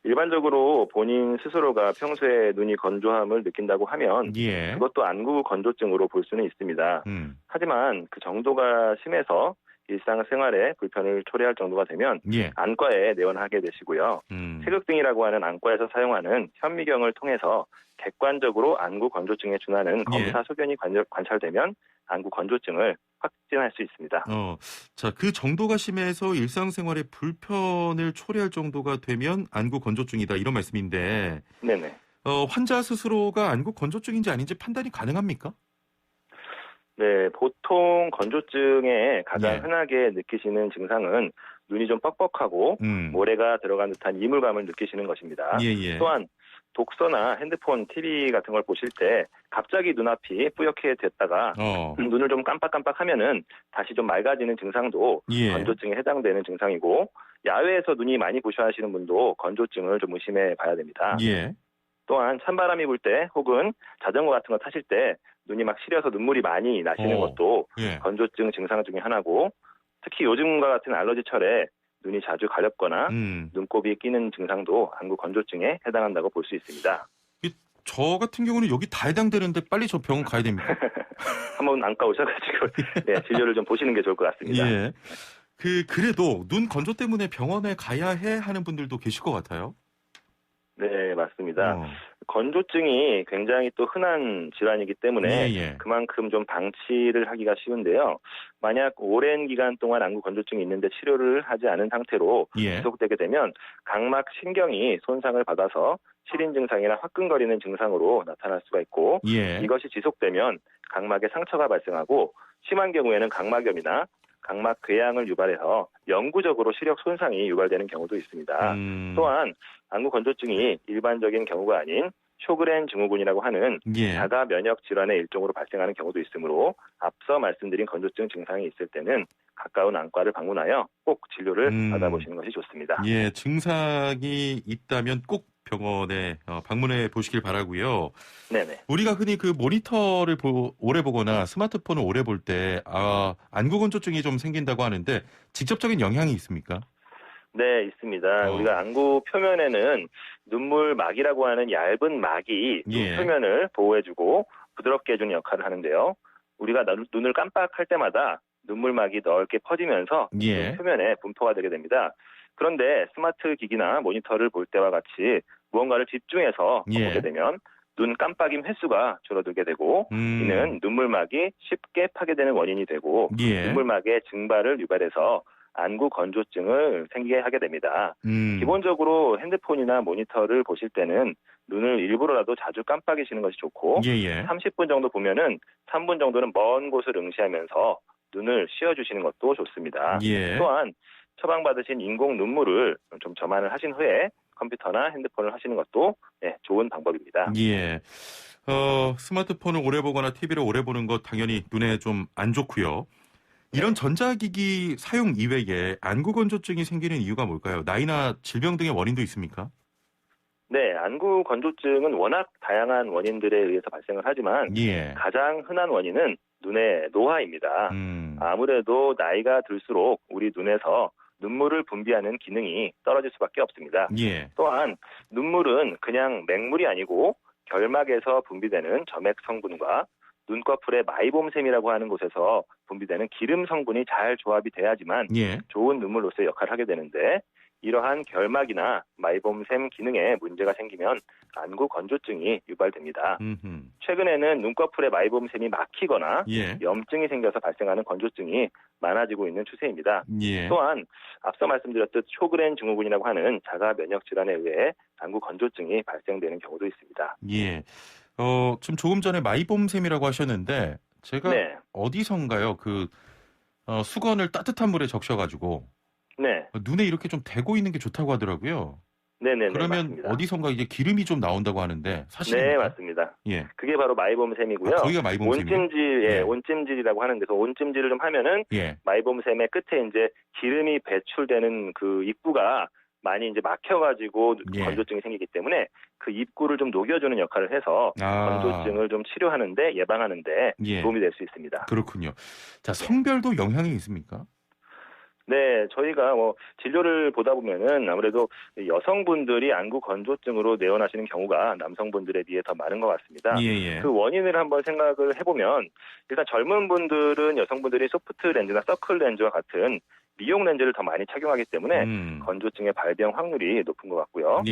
일반적으로 본인 스스로가 평소에 눈이 건조함을 느낀다고 하면 예. 그것도 안구 건조증으로 볼 수는 있습니다. 하지만 그 정도가 심해서 일상생활에 불편을 초래할 정도가 되면 예. 안과에 내원하게 되시고요. 태극등이라고 하는 안과에서 사용하는 현미경을 통해서 객관적으로 안구 건조증에 준하는 검사 소견이 관찰되면 안구 건조증을 확진할 수 있습니다. 자, 그 정도가 심해서 일상생활에 불편을 초래할 정도가 되면 안구 건조증이다 이런 말씀인데 네네. 환자 스스로가 안구 건조증인지 아닌지 판단이 가능합니까? 네, 보통 건조증에 가장 흔하게 느끼시는 증상은 눈이 좀 뻑뻑하고 모래가 들어간 듯한 이물감을 느끼시는 것입니다. 또한 독서나 핸드폰, TV 같은 걸 보실 때 갑자기 눈앞이 뿌옇게 됐다가 눈을 좀 깜빡깜빡하면은 다시 좀 맑아지는 증상도 건조증에 해당되는 증상이고 야외에서 눈이 많이 부셔하시는 분도 건조증을 좀 의심해 봐야 됩니다. 또한 찬바람이 불 때 혹은 자전거 같은 거 타실 때 눈이 막 시려서 눈물이 많이 나시는 것도 건조증 증상 중에 하나고 특히 요즘과 같은 알러지철에 눈이 자주 가렵거나 눈곱이 끼는 증상도 안구 건조증에 해당한다고 볼 수 있습니다. 저 같은 경우는 여기 다 해당되는데 빨리 저 병원 가야 됩니다. 한번 안과 오셔가지고 진료를 좀 보시는 게 좋을 것 같습니다. 예. 그래도 눈 건조 때문에 병원에 가야 해 하는 분들도 계실 것 같아요. 네, 맞습니다. 건조증이 굉장히 또 흔한 질환이기 때문에 그만큼 좀 방치를 하기가 쉬운데요. 만약 오랜 기간 동안 안구 건조증이 있는데 치료를 하지 않은 상태로 지속되게 되면 각막 신경이 손상을 받아서 시린 증상이나 화끈거리는 증상으로 나타날 수가 있고 이것이 지속되면 각막에 상처가 발생하고 심한 경우에는 각막염이나 각막 궤양을 유발해서 영구적으로 시력 손상이 유발되는 경우도 있습니다. 또한 안구 건조증이 일반적인 경우가 아닌 쇼그렌 증후군이라고 하는 자가 면역 질환의 일종으로 발생하는 경우도 있으므로 앞서 말씀드린 건조증 증상이 있을 때는 가까운 안과를 방문하여 꼭 진료를 받아보시는 것이 좋습니다. 증상이 있다면 꼭 병원에 방문해 보시길 바라고요. 네네. 우리가 흔히 그 모니터를 오래 보거나 스마트폰을 오래 볼 때 안구 건조증이 좀 생긴다고 하는데 직접적인 영향이 있습니까? 네, 있습니다. 우리가 안구 표면에는 눈물막이라고 하는 얇은 막이 눈 표면을 보호해주고 부드럽게 해주는 역할을 하는데요. 우리가 눈을 깜빡할 때마다 눈물막이 넓게 퍼지면서 눈 표면에 분포가 되게 됩니다. 그런데 스마트 기기나 모니터를 볼 때와 같이 무언가를 집중해서 보게 되면 눈 깜빡임 횟수가 줄어들게 되고 이는 눈물막이 쉽게 파괴되는 원인이 되고 눈물막의 증발을 유발해서 안구 건조증을 생기게 하게 됩니다. 기본적으로 핸드폰이나 모니터를 보실 때는 눈을 일부러라도 자주 깜빡이시는 것이 좋고 30분 정도 보면은 3분 정도는 먼 곳을 응시하면서 눈을 쉬어주시는 것도 좋습니다. 또한 처방받으신 인공 눈물을 좀 점안을 하신 후에 컴퓨터나 핸드폰을 하시는 것도 좋은 방법입니다. 스마트폰을 오래 보거나 TV를 오래 보는 것 당연히 눈에 좀 안 좋고요. 이런 전자기기 사용 이외에 안구 건조증이 생기는 이유가 뭘까요? 나이나 질병 등의 원인도 있습니까? 네, 안구 건조증은 워낙 다양한 원인들에 의해서 발생을 하지만 가장 흔한 원인은 눈의 노화입니다. 아무래도 나이가 들수록 우리 눈에서 눈물을 분비하는 기능이 떨어질 수밖에 없습니다. 또한 눈물은 그냥 맹물이 아니고 결막에서 분비되는 점액 성분과 눈꺼풀의 마이봄샘이라고 하는 곳에서 분비되는 기름 성분이 잘 조합이 돼야지만 좋은 눈물로서의 역할을 하게 되는데 이러한 결막이나 마이봄샘 기능에 문제가 생기면 안구 건조증이 유발됩니다. 최근에는 눈꺼풀의 마이봄샘이 막히거나 염증이 생겨서 발생하는 건조증이 많아지고 있는 추세입니다. 또한 앞서 말씀드렸듯 쇼그렌 증후군이라고 하는 자가 면역 질환에 의해 안구 건조증이 발생되는 경우도 있습니다. 지금 조금 전에 마이봄샘이라고 하셨는데 제가 어디선가요? 수건을 따뜻한 물에 적셔가지고 눈에 이렇게 좀 대고 있는 게 좋다고 하더라고요. 네네네. 그러면 맞습니다. 어디선가 이게 기름이 좀 나온다고 하는데 사실입니까? 네, 맞습니다. 그게 바로 마이봄샘이고요. 거기가 마이봄샘이에요? 온찜질이라고 하는 데서 온찜질을 좀 하면은 마이봄샘의 끝에 이제 기름이 배출되는 그 입구가 많이 이제 막혀가지고 건조증이 생기기 때문에 그 입구를 좀 녹여주는 역할을 해서 건조증을 좀 치료하는데 예방하는데 도움이 될 수 있습니다. 그렇군요. 자, 성별도 영향이 있습니까? 네, 저희가 진료를 보다 보면은 아무래도 여성분들이 안구 건조증으로 내원하시는 경우가 남성분들에 비해 더 많은 것 같습니다. 그 원인을 한번 생각을 해보면 일단 젊은 분들은 여성분들이 소프트 렌즈나 서클 렌즈와 같은 미용 렌즈를 더 많이 착용하기 때문에 건조증의 발병 확률이 높은 것 같고요.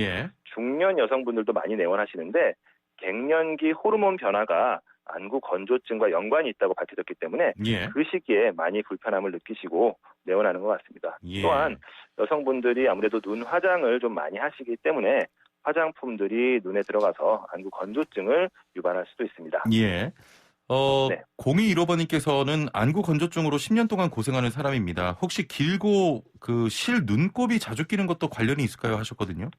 중년 여성분들도 많이 내원하시는데 갱년기 호르몬 변화가 안구 건조증과 연관이 있다고 밝혀졌기 때문에 그 시기에 많이 불편함을 느끼시고 내원하는 것 같습니다. 또한 여성분들이 아무래도 눈 화장을 좀 많이 하시기 때문에 화장품들이 눈에 들어가서 안구 건조증을 유발할 수도 있습니다. 0215번님께서는 안구 건조증으로 10년 동안 고생하는 사람입니다. 혹시 길고 실 눈곱이 자주 끼는 것도 관련이 있을까요? 하셨거든요.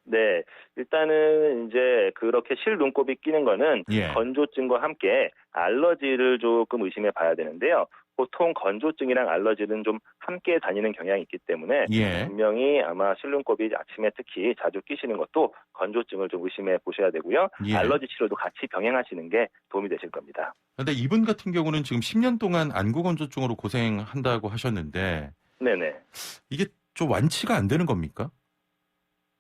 네, 일단은 이제 그렇게 실 눈곱이 끼는 거는 건조증과 함께 알러지를 조금 의심해 봐야 되는데요. 보통 건조증이랑 알러지는 좀 함께 다니는 경향이 있기 때문에 분명히 아마 실눈곱이 아침에 특히 자주 끼시는 것도 건조증을 좀 의심해 보셔야 되고요. 알러지 치료도 같이 병행하시는 게 도움이 되실 겁니다. 그런데 이분 같은 경우는 지금 10년 동안 안구 건조증으로 고생한다고 하셨는데 네네. 이게 좀 완치가 안 되는 겁니까?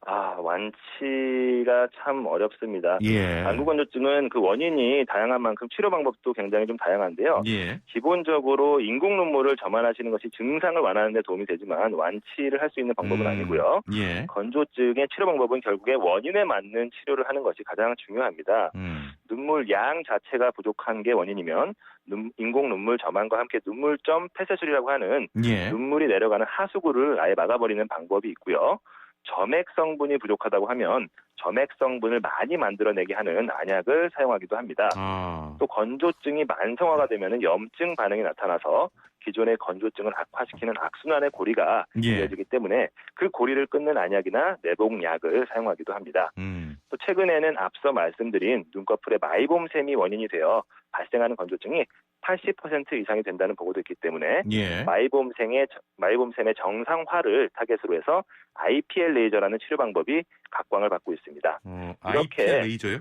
완치가 참 어렵습니다. 예. 안구건조증은 그 원인이 다양한 만큼 치료 방법도 굉장히 좀 다양한데요. 예. 기본적으로 인공 눈물을 점안하시는 것이 증상을 완화하는 데 도움이 되지만 완치를 할 수 있는 방법은 아니고요. 예. 건조증의 치료 방법은 결국에 원인에 맞는 치료를 하는 것이 가장 중요합니다. 눈물 양 자체가 부족한 게 원인이면 인공 눈물 점안과 함께 눈물점 폐쇄술이라고 하는 예. 눈물이 내려가는 하수구를 아예 막아버리는 방법이 있고요. 점액 성분이 부족하다고 하면 점액 성분을 많이 만들어내게 하는 안약을 사용하기도 합니다. 또 건조증이 만성화가 되면 염증 반응이 나타나서 기존의 건조증을 악화시키는 악순환의 고리가 이어지기 때문에 그 고리를 끊는 안약이나 내복약을 사용하기도 합니다. 또 최근에는 앞서 말씀드린 눈꺼풀의 마이봄샘이 원인이 되어 발생하는 건조증이 80% 이상이 된다는 보고도 있기 때문에 예. 마이봄샘의 정상화를 타겟으로 해서 IPL 레이저라는 치료 방법이 각광을 받고 있습니다. 이렇게 IPL 레이저요?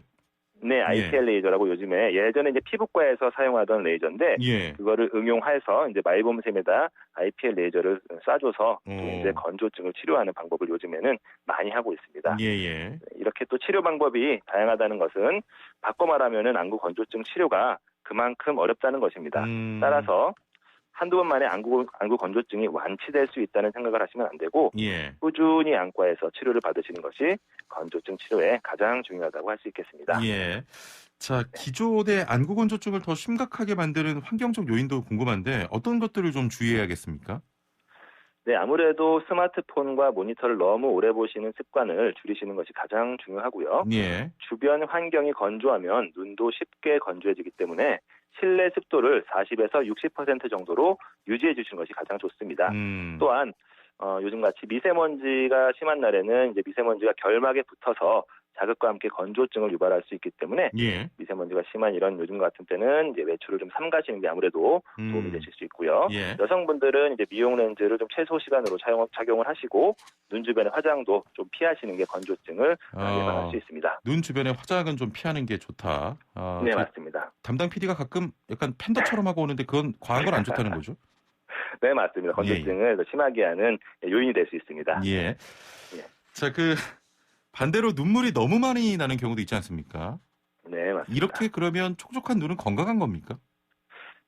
네, IPL 레이저라고 요즘에 예전에 이제 피부과에서 사용하던 레이저인데 그거를 응용해서 이제 마이봄샘에다 IPL 레이저를 쏴줘서 또 이제 건조증을 치료하는 방법을 요즘에는 많이 하고 있습니다. 예. 이렇게 또 치료 방법이 다양하다는 것은 바꿔 말하면은 안구 건조증 치료가 그만큼 어렵다는 것입니다. 따라서 한두 번 만에 안구 건조증이 완치될 수 있다는 생각을 하시면 안 되고 꾸준히 안과에서 치료를 받으시는 것이 건조증 치료에 가장 중요하다고 할 수 있겠습니다. 예. 자, 기존의 안구 건조증을 더 심각하게 만드는 환경적 요인도 궁금한데 어떤 것들을 좀 주의해야겠습니까? 네, 아무래도 스마트폰과 모니터를 너무 오래 보시는 습관을 줄이시는 것이 가장 중요하고요. 예. 주변 환경이 건조하면 눈도 쉽게 건조해지기 때문에 실내 습도를 40에서 60% 정도로 유지해 주시는 것이 가장 좋습니다. 또한 요즘같이 미세먼지가 심한 날에는 이제 미세먼지가 결막에 붙어서 자극과 함께 건조증을 유발할 수 있기 때문에 미세먼지가 심한 이런 요즘 같은 때는 이제 외출을 좀 삼가시는 게 아무래도 도움이 되실 수 있고요. 여성분들은 이제 미용 렌즈를 좀 최소 시간으로 착용을 하시고 눈 주변의 화장도 좀 피하시는 게 건조증을 예방할 수 있습니다. 눈 주변의 화장은 좀 피하는 게 좋다. 네, 맞습니다. 담당 PD가 가끔 약간 팬더처럼 하고 오는데 그건 과한 건 안 좋다는 거죠? 네, 맞습니다. 건조증을 더 심하게 하는 요인이 될 수 있습니다. 자, 반대로 눈물이 너무 많이 나는 경우도 있지 않습니까? 네, 맞습니다. 이렇게 그러면 촉촉한 눈은 건강한 겁니까?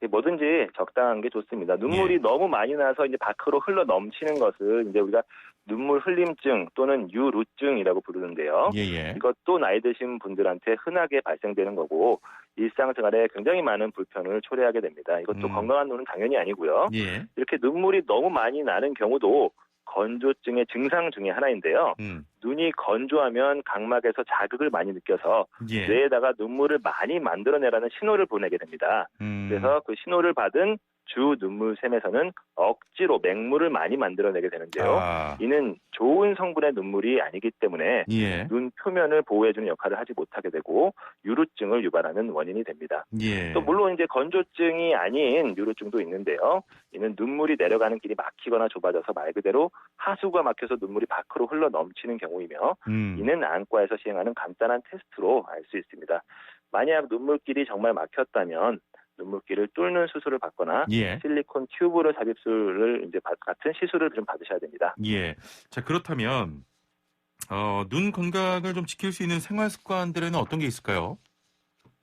뭐든지 적당한 게 좋습니다. 눈물이 너무 많이 나서 이제 밖으로 흘러 넘치는 것을 이제 우리가 눈물 흘림증 또는 유루증이라고 부르는데요. 이것도 나이 드신 분들한테 흔하게 발생되는 거고 일상생활에 굉장히 많은 불편을 초래하게 됩니다. 이것도 건강한 눈은 당연히 아니고요. 이렇게 눈물이 너무 많이 나는 경우도 건조증의 증상 중에 하나인데요. 눈이 건조하면 각막에서 자극을 많이 느껴서 뇌에다가 눈물을 많이 만들어내라는 신호를 보내게 됩니다. 그래서 그 신호를 받은 주 눈물샘에서는 억지로 맹물을 많이 만들어내게 되는데요. 이는 좋은 성분의 눈물이 아니기 때문에 눈 표면을 보호해주는 역할을 하지 못하게 되고 유루증을 유발하는 원인이 됩니다. 또 물론 이제 건조증이 아닌 유루증도 있는데요. 이는 눈물이 내려가는 길이 막히거나 좁아져서 말 그대로 하수구가 막혀서 눈물이 밖으로 흘러 넘치는 경우이며 이는 안과에서 시행하는 간단한 테스트로 알 수 있습니다. 만약 눈물길이 정말 막혔다면 눈물길을 뚫는 수술을 받거나 실리콘 튜브를 삽입술을 이제 같은 시술을 좀 받으셔야 됩니다. 자, 그렇다면 눈 건강을 좀 지킬 수 있는 생활 습관들에는 어떤 게 있을까요?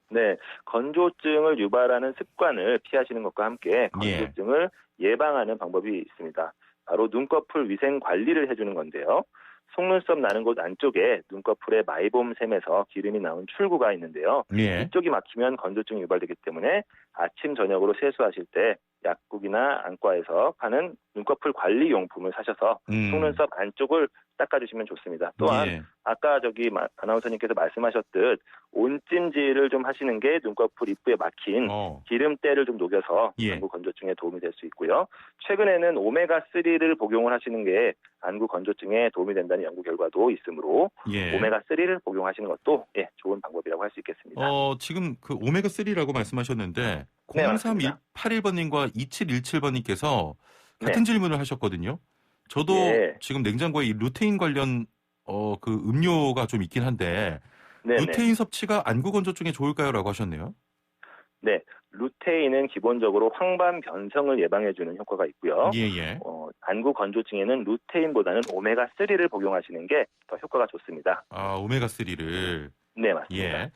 네, 건조증을 유발하는 습관을 피하시는 것과 함께 건조증을 예방하는 방법이 있습니다. 바로 눈꺼풀 위생 관리를 해주는 건데요. 속눈썹 나는 곳 안쪽에 눈꺼풀의 마이봄샘에서 기름이 나온 출구가 있는데요. 이쪽이 막히면 건조증이 유발되기 때문에 아침 저녁으로 세수하실 때 약국이나 안과에서 파는 눈꺼풀 관리 용품을 사셔서 속눈썹 안쪽을 닦아주시면 좋습니다. 또한 아까 아나운서님께서 말씀하셨듯 온찜질을 좀 하시는 게 눈꺼풀 입구에 막힌 기름때를 좀 녹여서 안구 건조증에 도움이 될 수 있고요. 최근에는 오메가3를 복용을 하시는 게 안구 건조증에 도움이 된다는 연구 결과도 있으므로 오메가3를 복용하시는 것도 좋은 방법이라고 할 수 있겠습니다. 지금 그 오메가3라고 말씀하셨는데 03181번님과 2717번님께서 같은 질문을 하셨거든요. 저도 지금 냉장고에 이 루테인 관련 그 음료가 좀 있긴 한데 루테인 섭취가 안구 건조증에 좋을까요? 라고 하셨네요. 네. 루테인은 기본적으로 황반 변성을 예방해주는 효과가 있고요. 안구 건조증에는 루테인보다는 오메가3를 복용하시는 게 더 효과가 좋습니다. 아, 오메가3를. 네, 맞습니다. 예.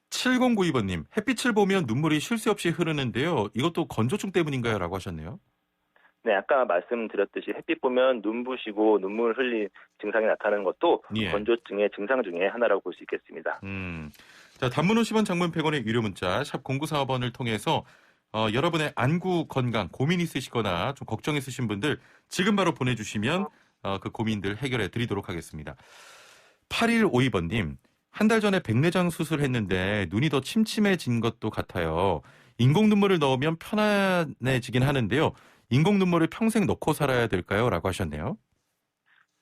7092번님, 햇빛을 보면 눈물이 쉴 새 없이 흐르는데요. 이것도 건조증 때문인가요? 라고 하셨네요. 네, 아까 말씀드렸듯이 햇빛 보면 눈부시고 눈물 흘린 증상이 나타나는 것도 건조증의 증상 중에 하나라고 볼 수 있겠습니다. 자, 단문 50원, 장문 100원의 유료 문자 샵 0945번을 통해서 여러분의 안구 건강 고민 있으시거나 좀 걱정 있으신 분들 지금 바로 보내주시면 그 고민들 해결해 드리도록 하겠습니다. 8152번님, 한 달 전에 백내장 수술했는데 눈이 더 침침해진 것도 같아요. 인공 눈물을 넣으면 편안해지긴 하는데요. 인공 눈물을 평생 넣고 살아야 될까요? 라고 하셨네요.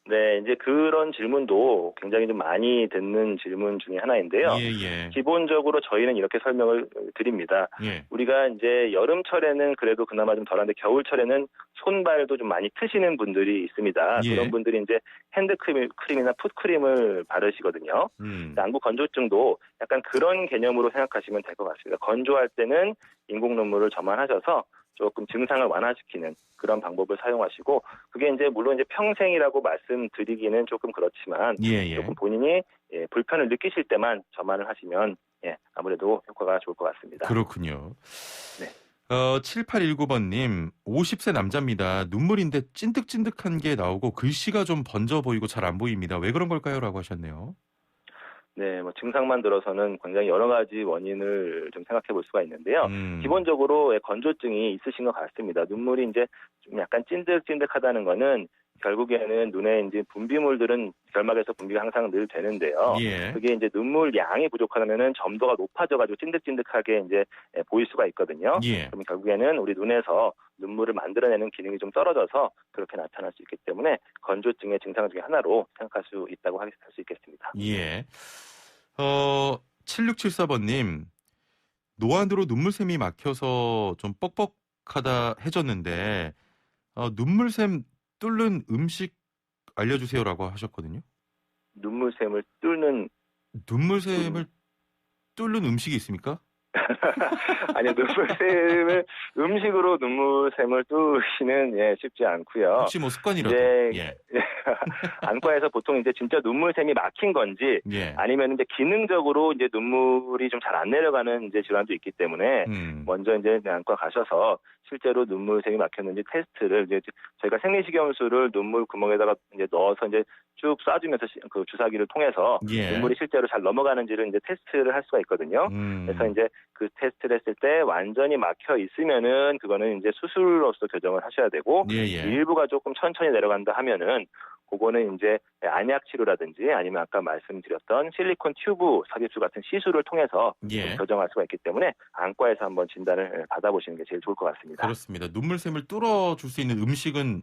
네, 이제 그런 질문도 굉장히 좀 많이 듣는 질문 중에 하나인데요. 기본적으로 저희는 이렇게 설명을 드립니다. 우리가 이제 여름철에는 그래도 그나마 좀 덜한데 겨울철에는 손발도 좀 많이 트시는 분들이 있습니다. 그런 분들이 이제 핸드크림이나 풋크림을 바르시거든요. 안구 건조증도 약간 그런 개념으로 생각하시면 될 것 같습니다. 건조할 때는 인공 눈물을 저만하셔서 조금 증상을 완화시키는 그런 방법을 사용하시고, 그게 이제 물론 이제 평생이라고 말씀드리기는 조금 그렇지만 조금 본인이 불편을 느끼실 때만 저만을 하시면 아무래도 효과가 좋을 것 같습니다. 그렇군요. 네. 7819번님, 50세 남자입니다. 눈물인데 찐득찐득한 게 나오고 글씨가 좀 번져 보이고 잘 안 보입니다. 왜 그런 걸까요? 라고 하셨네요. 네, 뭐 증상만 들어서는 굉장히 여러 가지 원인을 좀 생각해 볼 수가 있는데요. 기본적으로 건조증이 있으신 것 같습니다. 눈물이 이제 좀 약간 찐득찐득하다는 거는 결국에는 눈에 이제 분비물들은 결막에서 분비가 항상 늘 되는데요. 그게 이제 눈물 양이 부족하면은 점도가 높아져가지고 찐득찐득하게 이제 보일 수가 있거든요. 그럼 결국에는 우리 눈에서 눈물을 만들어내는 기능이 좀 떨어져서 그렇게 나타날 수 있기 때문에 건조증의 증상 중에 하나로 생각할 수 있다고 할 수 있겠습니다. 7674번님, 노안으로 눈물샘이 막혀서 좀 뻑뻑하다 해졌는데 눈물샘 뚫는 음식 알려주세요라고 하셨거든요. 눈물샘을 뚫는 음식이 있습니까? 아니요, 눈물샘을 음식으로 눈물샘을 뚫기는 쉽지 않고요. 혹시 뭐 습관이라도. 안과에서 보통 이제 진짜 눈물샘이 막힌 건지 아니면 이제 기능적으로 이제 눈물이 좀 잘 안 내려가는 이제 질환도 있기 때문에 먼저 이제 안과 가셔서 실제로 눈물샘이 막혔는지 테스트를 이제 저희가 생리식염수를 눈물 구멍에다가 이제 넣어서 이제 쭉 쏴주면서 그 주사기를 통해서 눈물이 실제로 잘 넘어가는지를 이제 테스트를 할 수가 있거든요. 그래서 이제 그 테스트를 했을 때 완전히 막혀 있으면은 그거는 이제 수술로서 교정을 하셔야 되고 일부가 조금 천천히 내려간다 하면은 그거는 이제 안약 치료라든지 아니면 아까 말씀드렸던 실리콘 튜브 삽입술 같은 시술을 통해서 교정할 수가 있기 때문에 안과에서 한번 진단을 받아보시는 게 제일 좋을 것 같습니다. 그렇습니다. 눈물샘을 뚫어줄 수 있는 음식은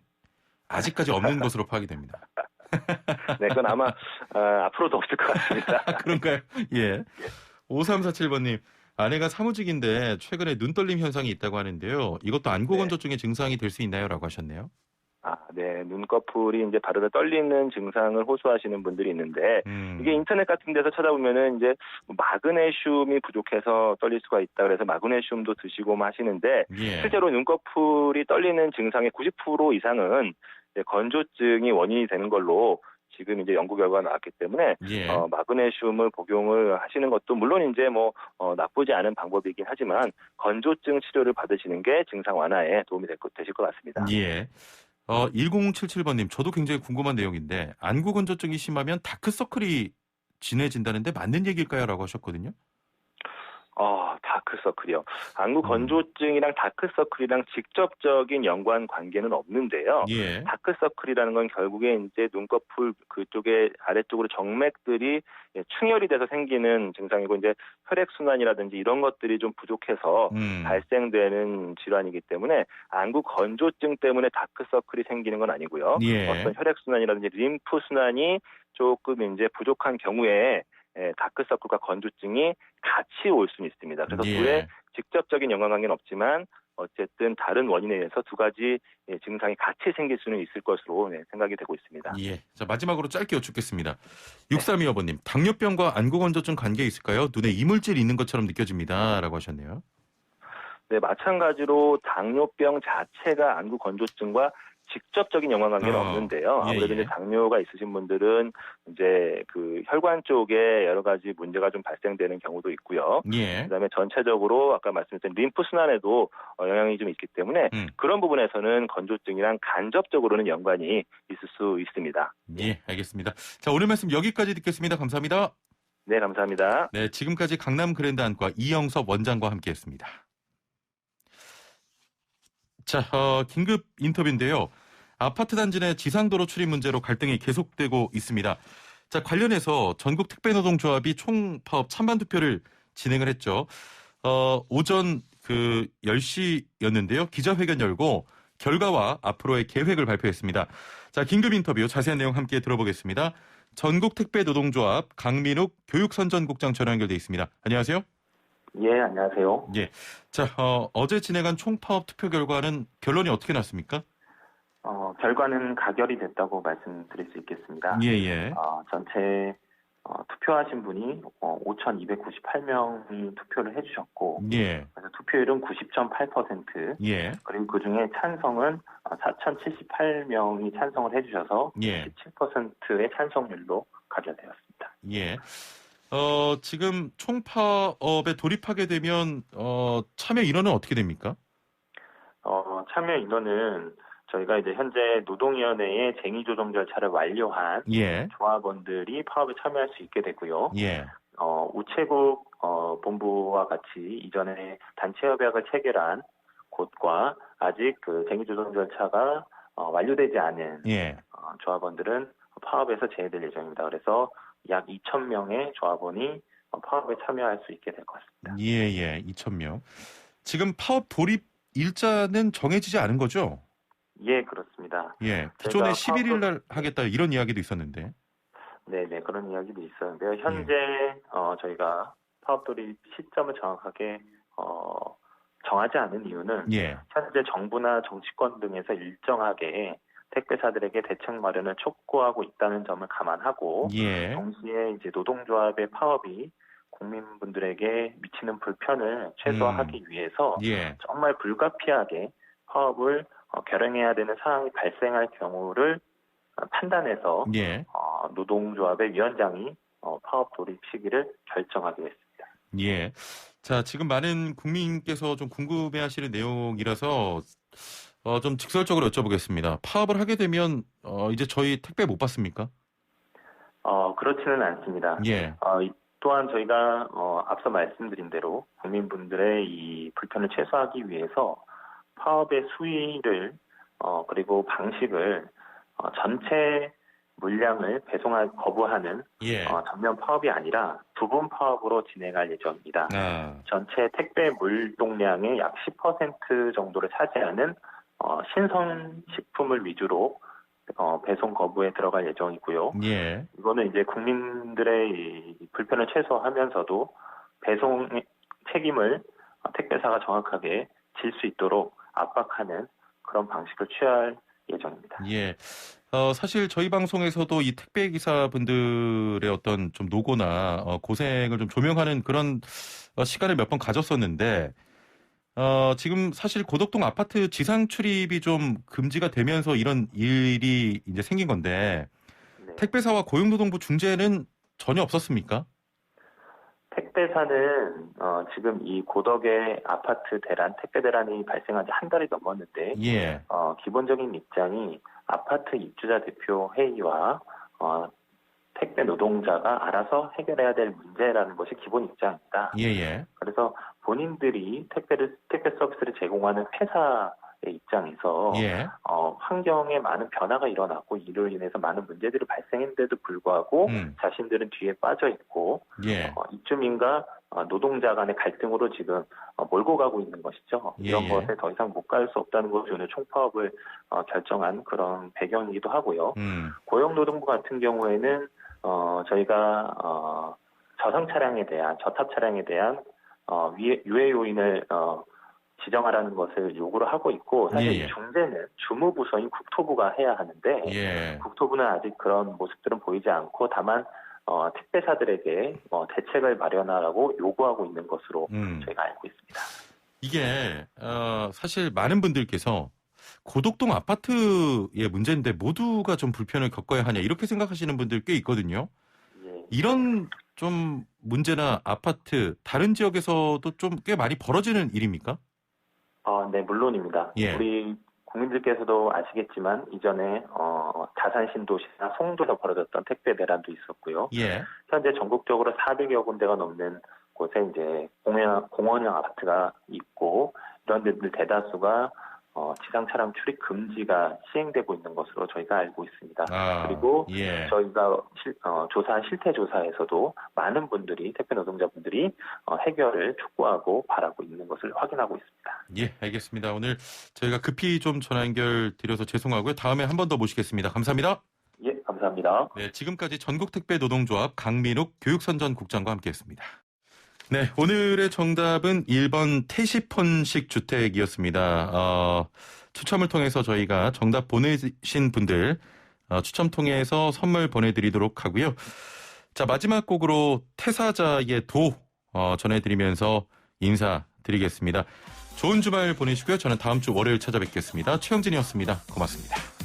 아직까지 없는 것으로 파악이 됩니다. 네, 그건 아마 앞으로도 없을 것 같습니다. 그런가요? 5347번님, 아내가 사무직인데 최근에 눈떨림 현상이 있다고 하는데요. 이것도 안구 건조증의 증상이 될 수 있나요? 라고 하셨네요. 네. 눈꺼풀이 이제 바르르 떨리는 증상을 호소하시는 분들이 있는데, 이게 인터넷 같은 데서 찾아보면은 이제 마그네슘이 부족해서 떨릴 수가 있다 그래서 마그네슘도 드시고 하시는데, 실제로 눈꺼풀이 떨리는 증상의 90% 이상은 건조증이 원인이 되는 걸로 지금 이제 연구 결과가 나왔기 때문에 마그네슘을 복용을 하시는 것도 물론 이제 나쁘지 않은 방법이긴 하지만 건조증 치료를 받으시는 게 증상 완화에 도움이 되실 것 같습니다. 1077번님, 저도 굉장히 궁금한 내용인데 안구 건조증이 심하면 다크서클이 진해진다는데 맞는 얘기일까요? 라고 하셨거든요. 다크서클이요. 안구 건조증이랑 다크서클이랑 직접적인 연관 관계는 없는데요. 다크서클이라는 건 결국에 이제 눈꺼풀 그쪽에 아래쪽으로 정맥들이 충혈이 돼서 생기는 증상이고 이제 혈액순환이라든지 이런 것들이 좀 부족해서 발생되는 질환이기 때문에 안구 건조증 때문에 다크서클이 생기는 건 아니고요. 어떤 혈액순환이라든지 림프순환이 조금 이제 부족한 경우에 다크서클과 건조증이 같이 올 수는 있습니다. 그래서 둘의 직접적인 연관관계는 없지만 어쨌든 다른 원인에 의해서 두 가지 증상이 같이 생길 수는 있을 것으로 생각이 되고 있습니다. 자, 마지막으로 짧게 여쭙겠습니다. 6325번님, 당뇨병과 안구 건조증 관계 있을까요? 눈에 이물질이 있는 것처럼 느껴집니다. 라고 하셨네요. 네, 마찬가지로 당뇨병 자체가 안구 건조증과 직접적인 연관관계는 없는데요. 아무래도 이제 당뇨가 있으신 분들은 이제 그 혈관 쪽에 여러 가지 문제가 좀 발생되는 경우도 있고요. 그다음에 전체적으로 아까 말씀드린 림프 순환에도 영향이 좀 있기 때문에 그런 부분에서는 건조증이랑 간접적으로는 연관이 있을 수 있습니다. 예, 알겠습니다. 자, 오늘 말씀 여기까지 듣겠습니다. 감사합니다. 네, 감사합니다. 네, 지금까지 강남 그랜드 안과 이영섭 원장과 함께했습니다. 자, 긴급 인터뷰인데요. 아파트 단지 내 지상도로 출입 문제로 갈등이 계속되고 있습니다. 자, 관련해서 전국 택배노동조합이 총파업 찬반 투표를 진행을 했죠. 오전 10시였는데요. 기자회견 열고 결과와 앞으로의 계획을 발표했습니다. 자, 긴급 인터뷰 자세한 내용 함께 들어보겠습니다. 전국 택배노동조합 강민욱 교육선전국장 전화 연결돼 있습니다. 안녕하세요. 예, 안녕하세요. 예. 자, 어제 진행한 총파업 투표 결과는 결론이 어떻게 났습니까? 결과는 가결이 됐다고 말씀드릴 수 있겠습니다. 예. 전체 투표하신 분이 5,298명이 투표를 해주셨고, 그래서 투표율은 90.8%, 그리고 그 중에 찬성은 4,078명이 찬성을 해주셔서 17%의 찬성률로 가결되었습니다. 예. 지금 총파업에 돌입하게 되면 참여 인원은 어떻게 됩니까? 참여 인원은 저희가 이제 현재 노동위원회의 쟁의조정 절차를 완료한 조합원들이 파업에 참여할 수 있게 되고요. 우체국 본부와 같이 이전에 단체협약을 체결한 곳과 아직 그 쟁의조정 절차가 완료되지 않은 조합원들은 파업에서 제외될 예정입니다. 그래서 약 2,000명의 조합원이 파업에 참여할 수 있게 될 것 같습니다. 2,000명. 지금 파업 돌입 일자는 정해지지 않은 거죠? 예, 그렇습니다. 기존에 11일 날 하겠다 이런 이야기도 있었는데. 네네, 그런 이야기도 있었는데요. 현재 저희가 파업 돌입 시점을 정확하게 정하지 않은 이유는 현재 정부나 정치권 등에서 일정하게 택배사들에게 대책 마련을 촉구하고 있다는 점을 감안하고 동시에 이제 노동조합의 파업이 국민분들에게 미치는 불편을 최소화하기 위해서 정말 불가피하게 파업을 결행해야 되는 상황이 발생할 경우를 판단해서 노동조합의 위원장이 파업 돌입 시기를 결정하기로 했습니다. 자, 지금 많은 국민께서 좀 궁금해하시는 내용이라서 좀 직설적으로 여쭤보겠습니다. 파업을 하게 되면 이제 저희 택배 못 받습니까? 그렇지는 않습니다. 또한 저희가 앞서 말씀드린 대로 국민분들의 이 불편을 최소화하기 위해서 파업의 수위를 그리고 방식을 전체 물량을 거부하는 전면 파업이 아니라 부분 파업으로 진행할 예정입니다. 전체 택배 물동량의 약 10% 정도를 차지하는 신선식품을 위주로 배송 거부에 들어갈 예정이고요. 이거는 이제 국민들의 이 불편을 최소화하면서도 배송 책임을 택배사가 정확하게 질 수 있도록 압박하는 그런 방식을 취할 예정입니다. 사실 저희 방송에서도 이 택배 기사분들의 어떤 좀 노고나 고생을 좀 조명하는 그런 시간을 몇 번 가졌었는데 지금 사실 고덕동 아파트 지상 출입이 좀 금지가 되면서 이런 일이 이제 생긴 건데 택배사와 고용노동부 중재는 전혀 없었습니까? 택배사는 지금 이 고덕의 아파트 택배 대란이 발생한 지 한 달이 넘었는데 기본적인 입장이 아파트 입주자 대표 회의와 택배 노동자가 알아서 해결해야 될 문제라는 것이 기본 입장입니다. 그래서 본인들이 택배 서비스를 제공하는 회사의 입장에서 환경에 많은 변화가 일어났고 이로 인해서 많은 문제들이 발생했는데도 불구하고 자신들은 뒤에 빠져 있고 입주민과 노동자 간의 갈등으로 지금 몰고 가고 있는 것이죠. 이런 것에 더 이상 못 갈 수 없다는 것이 오늘 총파업을 결정한 그런 배경이기도 하고요. 고용노동부 같은 경우에는 저희가 저상 차량에 대한 저탑 차량에 대한 유해 요인을 지정하라는 것을 요구를 하고 있고 사실 중재는 주무부서인 국토부가 해야 하는데 국토부는 아직 그런 모습들은 보이지 않고 다만 택배사들에게 대책을 마련하라고 요구하고 있는 것으로 저희가 알고 있습니다. 이게 사실 많은 분들께서 고독동 아파트의 문제인데 모두가 좀 불편을 겪어야 하냐 이렇게 생각하시는 분들 꽤 있거든요. 예. 이런 좀 문제나 아파트 다른 지역에서도 좀 꽤 많이 벌어지는 일입니까? 네, 물론입니다. 예. 우리 국민들께서도 아시겠지만 이전에 다산 신도시나 송도에서 벌어졌던 택배 내란도 있었고요. 예. 현재 전국적으로 400여 군데가 넘는 곳에 이제 공원형 아파트가 있고 이런 데들 대다수가 지상 차량 출입 금지가 시행되고 있는 것으로 저희가 알고 있습니다. 그리고 예. 저희가 조사한 실태 조사에서도 많은 분들이 택배 노동자분들이 해결을 촉구하고 바라고 있는 것을 확인하고 있습니다. 예, 알겠습니다. 오늘 저희가 급히 좀 전화 연결 드려서 죄송하고요. 다음에 한 번 더 모시겠습니다. 감사합니다. 예, 감사합니다. 네, 지금까지 전국택배노동조합 강민욱 교육선전국장과 함께했습니다. 네, 오늘의 정답은 1번 태시폰식 주택이었습니다. 추첨을 통해서 저희가 정답 보내신 분들 추첨 통해서 선물 보내드리도록 하고요. 자, 마지막 곡으로 태사자의 도 전해드리면서 인사드리겠습니다. 좋은 주말 보내시고요. 저는 다음 주 월요일 찾아뵙겠습니다. 최영진이었습니다. 고맙습니다.